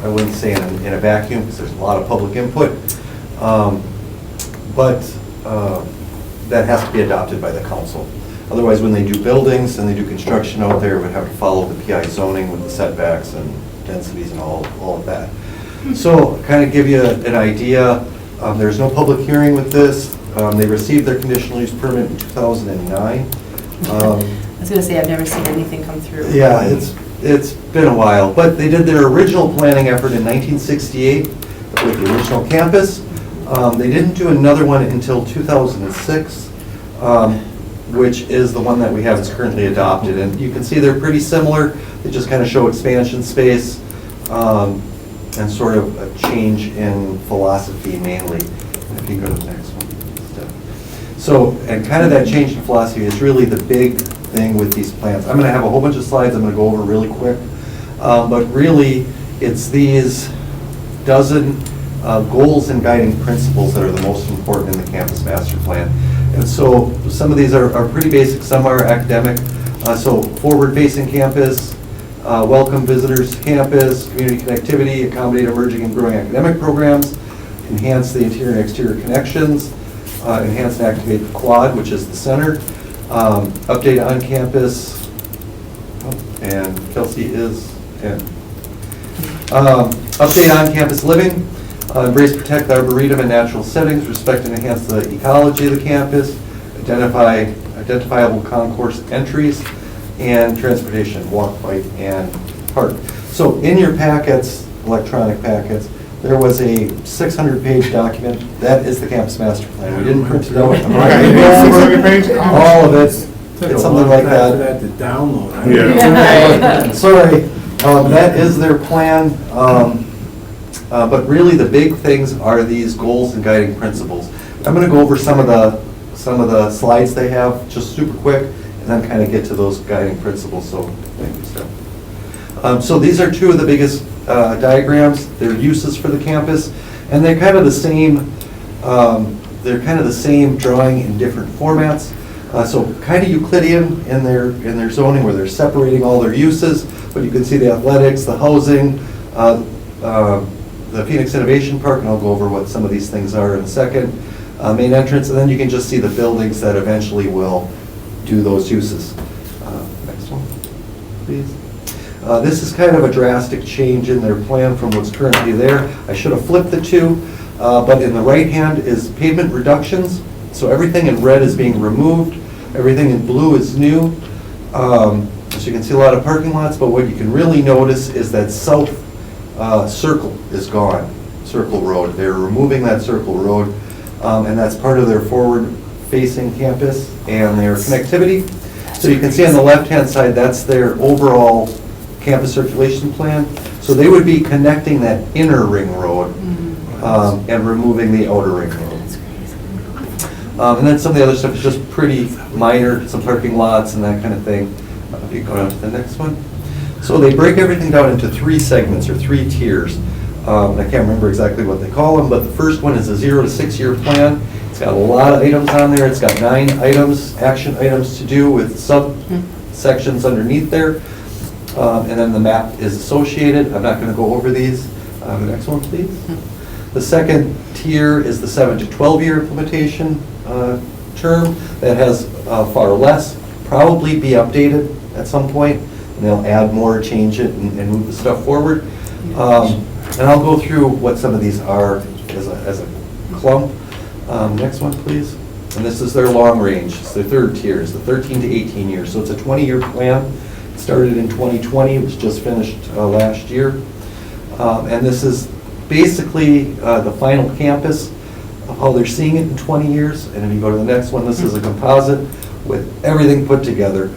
I wouldn't say in a vacuum, because there's a lot of public input. But that has to be adopted by the council. Otherwise, when they do buildings and they do construction out there, would have to follow the PI zoning with the setbacks and densities and all of that. So, kind of give you an idea, there's no public hearing with this. They received their conditional use permit in 2009. I was going to say, I've never seen anything come through. Yeah, it's been a while, but they did their original planning effort in 1968 with the original campus. They didn't do another one until 2006, which is the one that we have that's currently adopted. And you can see they're pretty similar. They just kind of show expansion space and sort of a change in philosophy mainly. If you go to the next one. So, and kind of that change in philosophy is really the big thing with these plans. I'm going to have a whole bunch of slides I'm going to go over really quick. But really, it's these dozen goals and guiding principles that are the most important in the campus master plan. And so some of these are pretty basic, some are academic. So forward-facing campus, welcome visitors to campus, community connectivity, accommodate emerging and growing academic programs, enhance the interior and exterior connections, enhance and activate the quad, which is the center, update on campus, and Kelsey is in. Update on campus living, embrace, protect the arboretum and natural settings, respect and enhance the ecology of the campus, identify identifiable concourse entries, and transportation, walk, bike, and park. So in your packets, electronic packets, there was a 600-page document. That is the campus master plan. We didn't print it out. I'm not gonna go over all of it. It's something like that. For that to download. Yeah. Sorry, that is their plan, but really the big things are these goals and guiding principles. I'm going to go over some of the slides they have, just super quick, and then kind of get to those guiding principles, so thank you, Steph. So these are two of the biggest diagrams. They're uses for the campus, and they're kind of the same drawing in different formats. So kind of Euclidean in their zoning, where they're separating all their uses, but you can see the athletics, the housing, the Phoenix Innovation Park, and I'll go over what some of these things are in a second. Main entrance, and then you can just see the buildings that eventually will do those uses. Next one, please. This is kind of a drastic change in their plan from what's currently there. I should have flipped the two, but in the right hand is pavement reductions. So everything in red is being removed, everything in blue is new. So you can see a lot of parking lots, but what you can really notice is that south circle is gone, Circle Road. They're removing that Circle Road, and that's part of their forward-facing campus and their connectivity. So you can see on the left-hand side, that's their overall campus circulation plan. So they would be connecting that inner ring road and removing the outer ring road. And then some of the other stuff is just pretty minor, some parking lots and that kind of thing. If you go down to the next one. So they break everything down into 3 segments or 3 tiers. I can't remember exactly what they call them, but the first one is a 0 to 6 year plan. It's got a lot of items on there. It's got 9 items, action items to do with subsections underneath there. And then the map is associated. I'm not going to go over these. The next one, please. The second tier is the 7 to 12 year implementation term that has far less, probably be updated at some point, and they'll add more, change it, and move the stuff forward. And I'll go through what some of these are as a clump. Next one, please. And this is their long range. It's their third tier. It's the 13 to 18 years. So it's a 20-year plan. It started in 2020. It was just finished last year. And this is basically the final campus of how they're seeing it in 20 years. And if you go to the next one, this is a composite with everything put together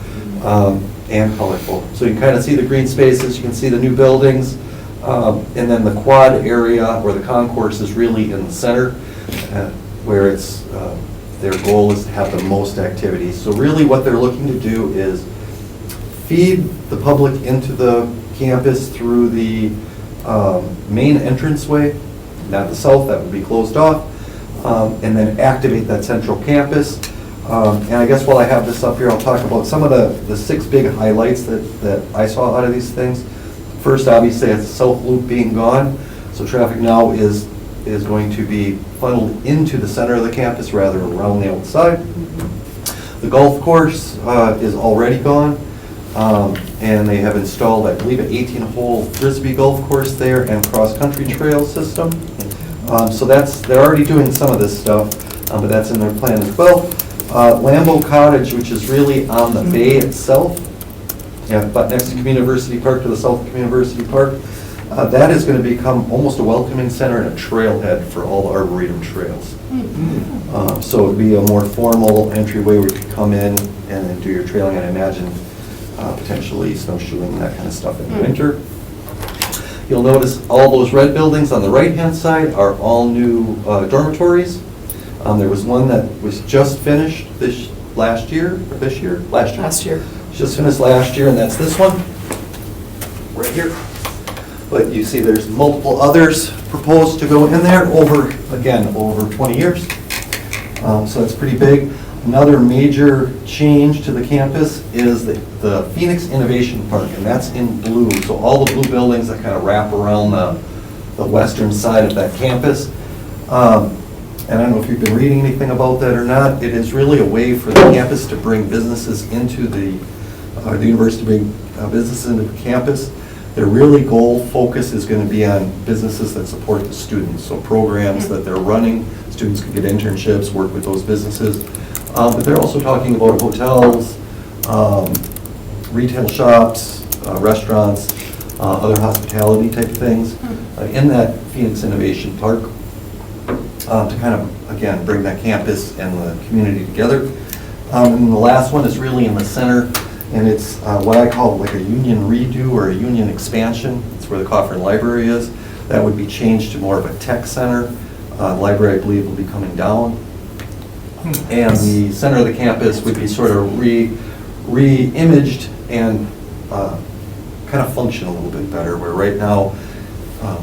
and colorful. So you can kind of see the green spaces, you can see the new buildings, and then the quad area or the concourse is really in the center where it's their goal is to have the most activities. So really what they're looking to do is feed the public into the campus through the main entranceway, not the south, that would be closed off, and then activate that central campus. And I guess while I have this up here, I'll talk about some of the 6 big highlights that I saw out of these things. First, obviously, it's the south loop being gone, so traffic now is going to be funneled into the center of the campus rather than around the outside. The golf course is already gone, and they have installed, I believe, an 18-hole frisbee golf course there and cross-country trail system. So they're already doing some of this stuff, but that's in their plan as well. Lambeau Cottage, which is really on the bay itself, but next to Communiversity Park, to the south of Communiversity Park, that is going to become almost a welcoming center and a trailhead for all the Arboretum trails. So it would be a more formal entryway where you could come in and then do your trailing, and I imagine potentially snowshoeing and that kind of stuff in the winter. You'll notice all those red buildings on the right-hand side are all new dormitories. There was one that was just finished last year. Just finished last year, and that's this one, right here. But you see there's multiple others proposed to go in there over 20 years. So it's pretty big. Another major change to the campus is the Phoenix Innovation Park, and that's in blue. So all the blue buildings that kind of wrap around the western side of that campus. And I don't know if you've been reading anything about that or not. It is really a way for the campus to bring businesses into the university to bring businesses into the campus. Their really goal focus is going to be on businesses that support the students. So programs that they're running, students can get internships, work with those businesses. But they're also talking about hotels, retail shops, restaurants, other hospitality type things in that Phoenix Innovation Park to kind of, again, bring that campus and the community together. And the last one is really in the center, and it's what I call like a union redo or a union expansion. It's where the Coffin Library is. That would be changed to more of a tech center. The library, I believe, will be coming down. And the center of the campus would be sort of re-imaged and kind of function a little bit better, where right now,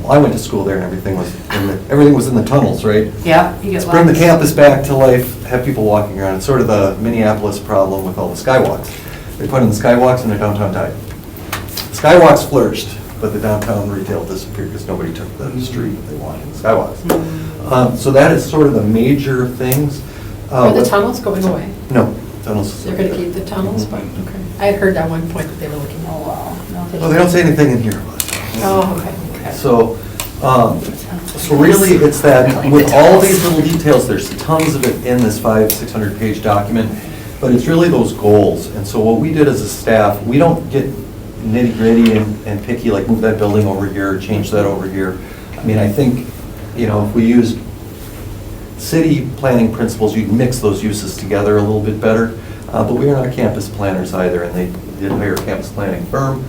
I went to school there and everything was in the tunnels, right? Yeah, you get Let's bring the lots. campus back to life, have people walking around. It's sort of the Minneapolis problem with all the skywalks. They put in the skywalks and the downtown died. The skywalks flourished, but the downtown retail disappeared because nobody took the street they wanted, the skywalks. So that is sort of the major things. Are the tunnels going away? No, tunnels. They're going to keep the tunnels, but, okay. I had heard at one point that they were looking. Oh, wow. No, Well, they don't say anything in here about it. Oh, okay. So, so really, it's that, with all these little details, there's tons of it in this 600 page document, but it's really those goals. And so what we did as a staff, we don't get nitty gritty and picky, like move that building over here, change that over here. I mean, I think, you know, if we used city planning principles, you'd mix those uses together a little bit better. But we are not campus planners either, and they did hire a campus planning firm.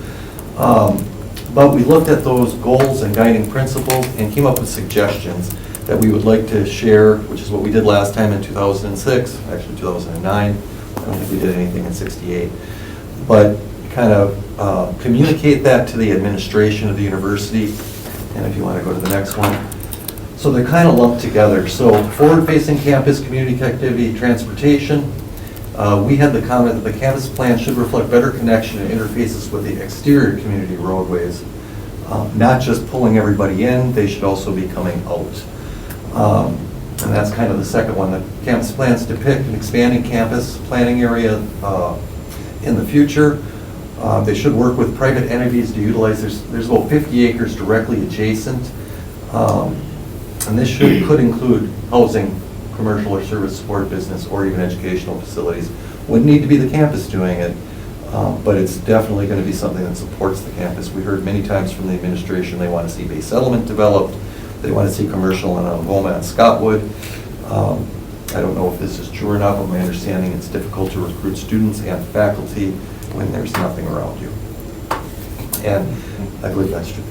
But we looked at those goals and guiding principles and came up with suggestions that we would like to share, which is what we did last time in 2006, actually 2009. I don't think we did anything in 68. But kind of communicate that to the administration of the university. And if you want to go to the next one. So they're kind of lumped together. So forward-facing campus, community connectivity, transportation. We had the comment that the campus plan should reflect better connection and interfaces with the exterior community roadways, not just pulling everybody in, they should also be coming out. And that's kind of the second one. The campus plans depict an expanding campus planning area in the future. They should work with private entities to utilize, there's about 50 acres directly adjacent. And this could include housing, commercial or service support business, or even educational facilities. Wouldn't need to be the campus doing it, but it's definitely going to be something that supports the campus. We heard many times from the administration they want to see Bay Settlement developed, they want to see commercial in Algoma and Scottwood. I don't know if this is true or not, but my understanding it's difficult to recruit students and faculty when there's nothing around you. And I believe that's true.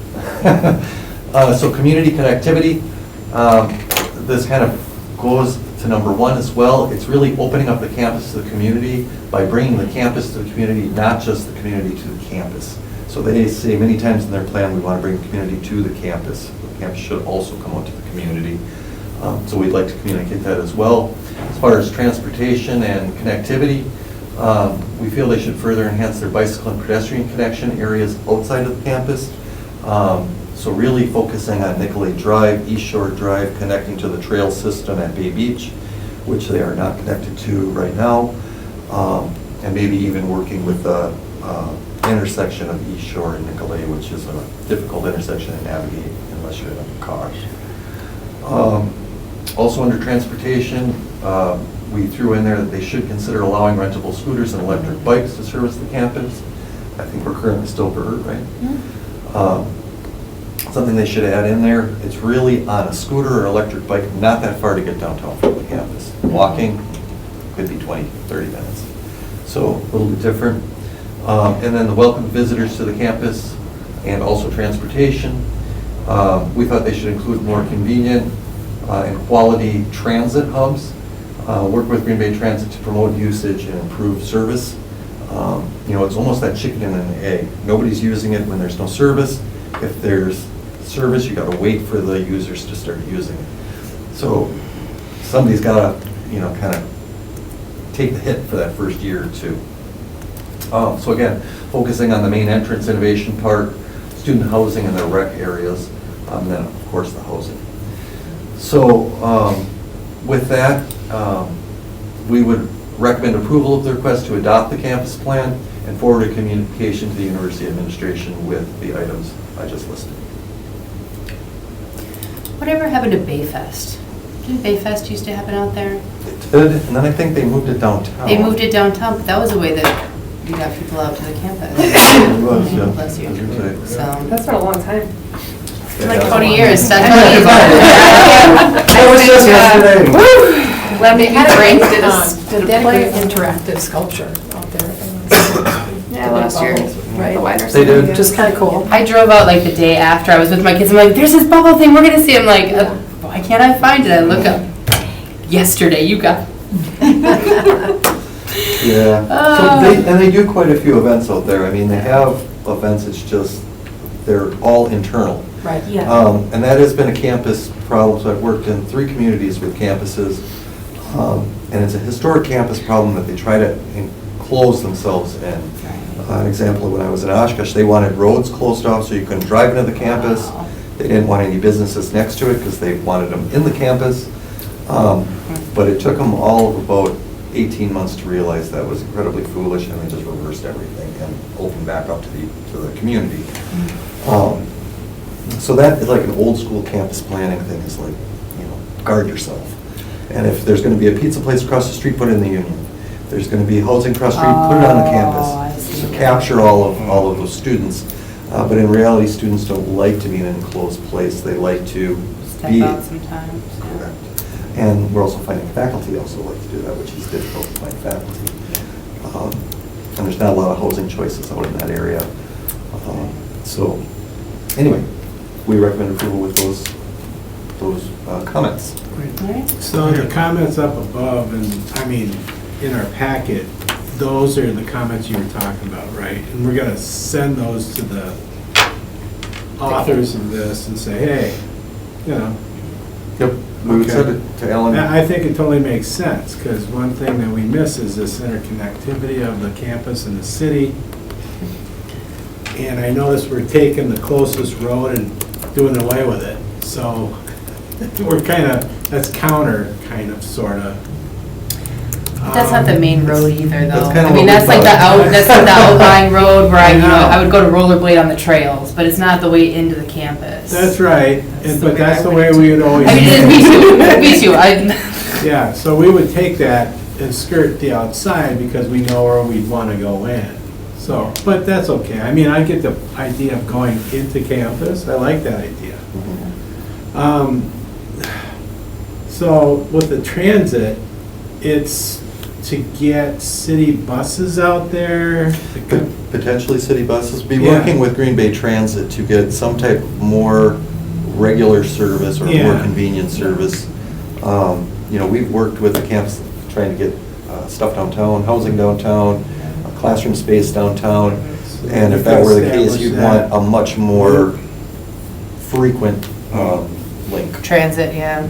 So community connectivity, this kind of goes to number one as well. It's really opening up the campus to the community by bringing the campus to the community, not just the community to the campus. So they say many times in their plan, we want to bring the community to the campus. The campus should also come out to the community. So we'd like to communicate that as well. As far as transportation and connectivity, we feel they should further enhance their bicycle and pedestrian connection areas outside of the campus. So really focusing on Nicolay Drive, East Shore Drive, connecting to the trail system at Bay Beach, which they are not connected to right now, and maybe even working with the intersection of East Shore and Nicolay, which is a difficult intersection to navigate unless you're in a car. Also under transportation, we threw in there that they should consider allowing rentable scooters and electric bikes to service the campus. I think we're currently still Burt, right? Mm-hmm. Something they should add in there, it's really on a scooter or electric bike, not that far to get downtown from the campus. Walking could be 20, 30 minutes. So a little bit different. And then the welcome visitors to the campus and also transportation. We thought they should include more convenient and quality transit hubs. Work with Green Bay Transit to promote usage and improve service. You know, it's almost that chicken and an egg. Nobody's using it when there's no service. If there's service, you got to wait for the users to start using it. So somebody's got to, you know, kind of take the hit for that first year or two. So again, focusing on the main entrance, Innovation Park, student housing and their rec areas, and then of course the housing. So with that, we would recommend approval of the request to adopt the campus plan and forward a communication to the university administration with the items I just listed. Whatever happened to Bayfest? Didn't Bayfest used to happen out there? It did, and then I think they moved it downtown. They moved it downtown, but that was a way that we got people out to the campus. It was, yeah. Bless you. That's right. So, That's been a long time. like 20 years, stop telling me about it. That was just yesterday. Let me Had a bring great, did they had a great interactive sculpture out there. Yeah, last year. Right. They did. Just kind of cool. I drove out like the day after I was with my kids. I'm like, there's this bubble thing we're gonna see. I'm like, why can't I find it? I look up. Yesterday, you got. Yeah, and they do quite a few events out there. I mean, they have events, it's just, they're all internal. Right. And that has been a campus problem, so I've worked in 3 communities with campuses. And it's a historic campus problem that they try to enclose themselves in. An example of when I was in Oshkosh, they wanted roads closed off so you couldn't drive into the campus. They didn't want any businesses next to it because they wanted them in the campus. But it took them all of about 18 months to realize that was incredibly foolish, and they just reversed everything and opened back up to the community. So that is like an old school campus planning thing, is like, guard yourself. And if there's going to be a pizza place across the street, put it in the Union. If there's going to be housing across the street, put it on the campus. So capture all of those students. But in reality, students don't like to be in an enclosed place. They like to Step be. out sometimes. Correct. And we're also finding faculty also like to do that, which is difficult to find faculty. And there's not a lot of housing choices out in that area. So, anyway, we recommend approval with those comments. So the comments up above, and I mean, in our packet, those are the comments you were talking about, right? And we're gonna send those to the authors of this and say, hey, Yep, we would Okay. send it to Ellen. I think it totally makes sense, because one thing that we miss is this interconnectivity of the campus and the city. And I noticed we're taking the closest road and doing away with it, so we're that's counter, sort of. That's not the main road either, though. That's kinda I mean, what that's we like thought. that's like the outlying road where I know. I would go to rollerblade on the trails, but it's not the way into the campus. That's right, That's the but way that's I the would way do we would always. I mean, me too. Yeah, so we would take that and skirt the outside because we know where we'd want to go in. So, but that's okay. I mean, I get the idea of going into campus. I like that idea. So with the transit, it's to get city buses out there. Potentially city buses. Be Yeah. working with Green Bay Transit to get some type of more regular service or more Yeah. convenient service. We've worked with the campus trying to get stuff downtown, housing downtown, classroom space downtown. And if that were the case, you'd want a much more frequent link. Transit, yeah.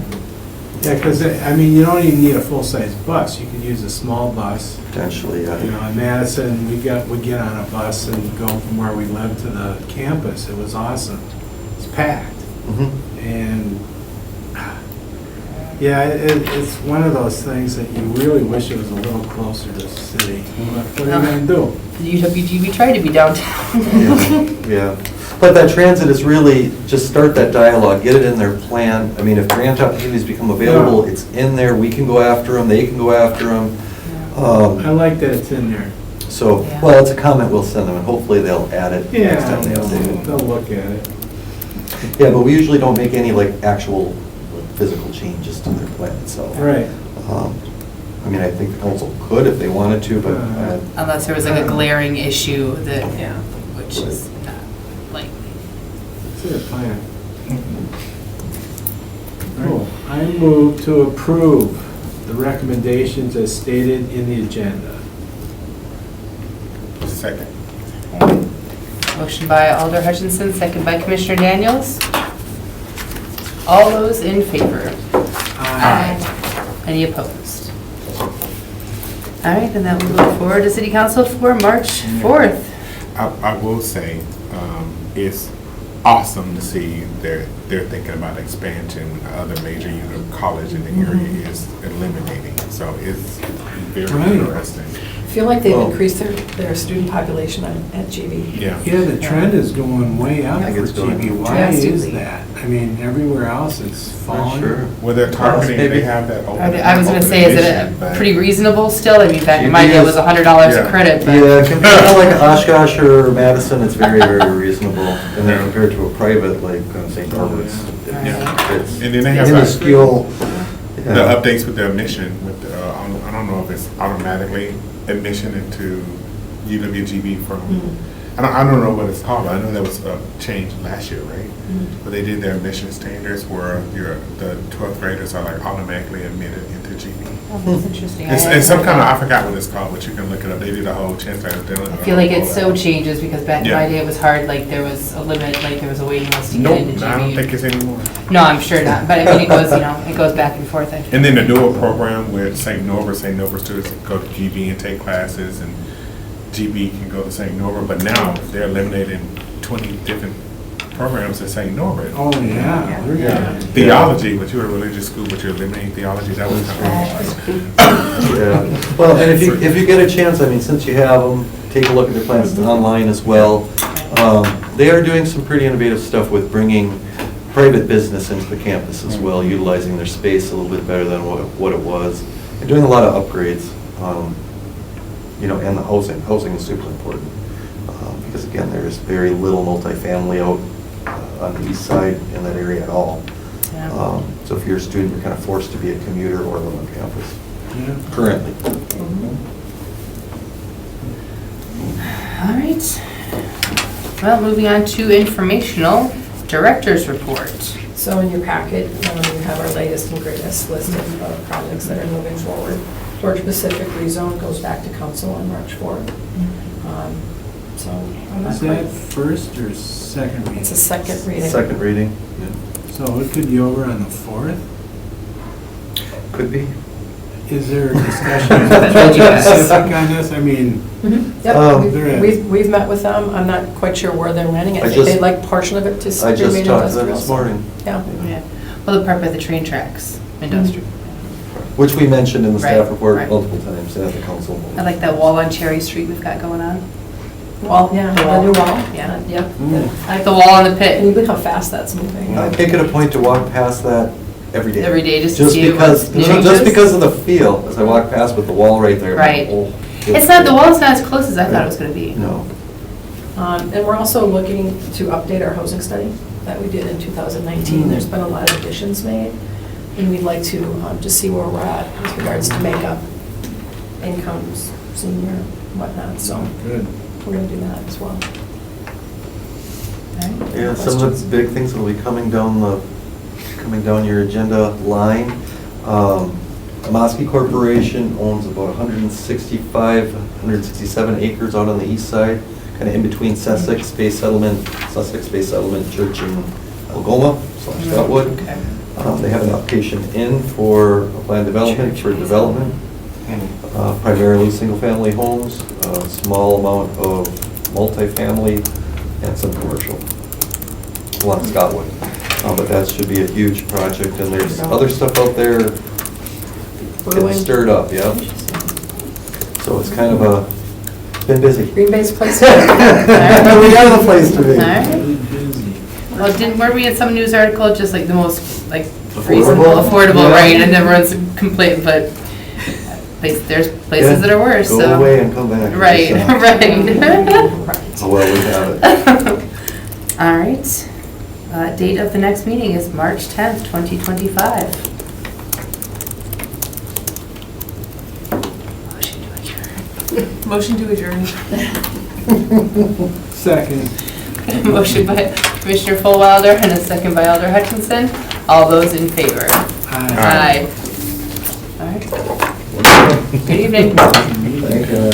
Yeah, because, I mean, you don't even need a full-size bus. You could use a small bus. Potentially, yeah. In Madison, we'd get on a bus and go from where we lived to the campus. It was awesome. It's packed. Mhm. And, yeah, it's one of those things that you really wish it was a little closer to the city. But what are you gonna do? We tried to be downtown. Yeah. But that transit is really, just start that dialogue, get it in their plan. I mean, if grant opportunities become available, Yeah. it's in there, we can go after them, they can go after them. I like that it's in there. So, Yeah. well, it's a comment we'll send them, and hopefully they'll add it next time they update it. They'll look at it. Yeah, but we usually don't make any actual physical changes to their plan itself. Right. I mean, I think the council could if they wanted to, but Unless there was like a glaring issue that, Yeah. which is not likely. It's a good plan. Cool. I move to approve the recommendations as stated in the agenda. Second. Motion by Alder Hutchinson, second by Commissioner Daniels. All those in favor? Any opposed? All right, then that will go forward to City Council for March 4th. I will say, it's awesome to see they're thinking about expansion. Other major college in the area is eliminating, so it's very Right. interesting. feel like they've Well- increased their student population at GB. Yeah. Yeah, the trend is going way up I think for it's going GB. up. Why is Drastically. that? I mean, everywhere else it's falling. Sure. Well, they're targeting, Maybe. they have that open. I was gonna open say, is admission, it but- pretty reasonable still? I mean, back in my day, it was $100 a Yeah. credit, but. Yeah, compared to like Oshkosh or Madison, it's very, very reasonable. And then compared to a private like St. Norbert's, it's And then they have minuscule. the Yeah. updates with the admission, with, I don't know if it's automatically admission into UWGB from, I don't know what it's called, I know that was changed last year, right? But they did their admission standards where the 12th graders are like automatically admitted into GB. Oh, that's interesting. It's some kind of, I forgot what it's called, but you can look it up, they did a whole chance. I feel like it so changes because back in my Yeah. day it was hard, like there was a limit, like there was a waiting list to get Nope, into I don't think GB. it's anymore. No, I'm sure not, but I mean, it goes, it goes back and forth, I feel. And then the dual program with St. Norbert students go to GB and take classes, and GB can go to St. Norbert, but now they're eliminating 20 different programs at St. Norbert. Oh, yeah. they're Yeah. good. Theology, but you're a religious school, but you're eliminating theology, that was kind of. Yeah, well, and if you get a chance, I mean, since you have them, take a look at their plans online as well. They are doing some pretty innovative stuff with bringing private business into the campus as well, utilizing their space a little bit better than what it was. They're doing a lot of upgrades, and the housing is super important. Because again, there is very little multifamily out on the east side in that area at all. Yeah. So if you're a student, you're kind of forced to be a commuter or live on campus Yeah. currently. All right. Well, moving on to informational director's report. So in your packet, you have our latest and greatest list of projects that are moving forward. Georgia Pacific rezone goes back to council on March 4th. So I'm not Is that quite, first or second reading? it's a second reading. Second reading, So it could be over on the 4th? could be. Is there a discussion That's what you specific on this? I mean, Yep, There is. we've met with them. I'm not quite sure where they're renting. I I think just- they'd like portion of it to I just remain talked to them industrial. this morning, Yeah. Yeah. Well, the part by the train tracks, industrial. which we mentioned in the staff Right, report right. multiple times at the council. I like that wall on Cherry Street we've got going on. Wall, yeah, The the wall. new wall. Yeah. Yep. I like the wall on the Can pit you believe how fast that's moving? I make it a point to walk past that every day. every day just to see because what's Just changes. because of the feel, as I walk past with the wall right there. Right. oh, It's not, the wall's not as close as I thought it was gonna be. No. And we're also looking to update our housing study that we did in 2019. There's been a lot of additions made, and we'd like to just see where we're at with regards to makeup, incomes, senior, whatnot. So good. we're going to do that as well. Yeah, some of the big things will be coming down your agenda line. Mosky Corporation owns about 167 acres out on the east side, kind of in between Sussex Bay Settlement, Church in Algoma / Scotwood. Okay. They have an application in for a planned development, primarily single-family homes, a small amount of multifamily, and some commercial along Scotwood. But that should be a huge project, and there's other stuff out there getting Brewing. stirred up, yeah. So it's kind of been busy. Green Bay's place. We got a place to be. All right. Really busy. Well, weren't we in some news article, just like the most, like, Affordable? reasonable, affordable, Yeah. right? And everyone's complaining, but there's places that are worse, so. Go away and come back. Right, right. Oh, well, we have it. All right. Date of the next meeting is March 10th, 2025. Motion to adjourn. Motion to adjourn. Second. Motion by Commissioner Fullwilder and a second by Alder Hutchinson. All those in favor? Aye. Aye. All right. Good evening. Thank you.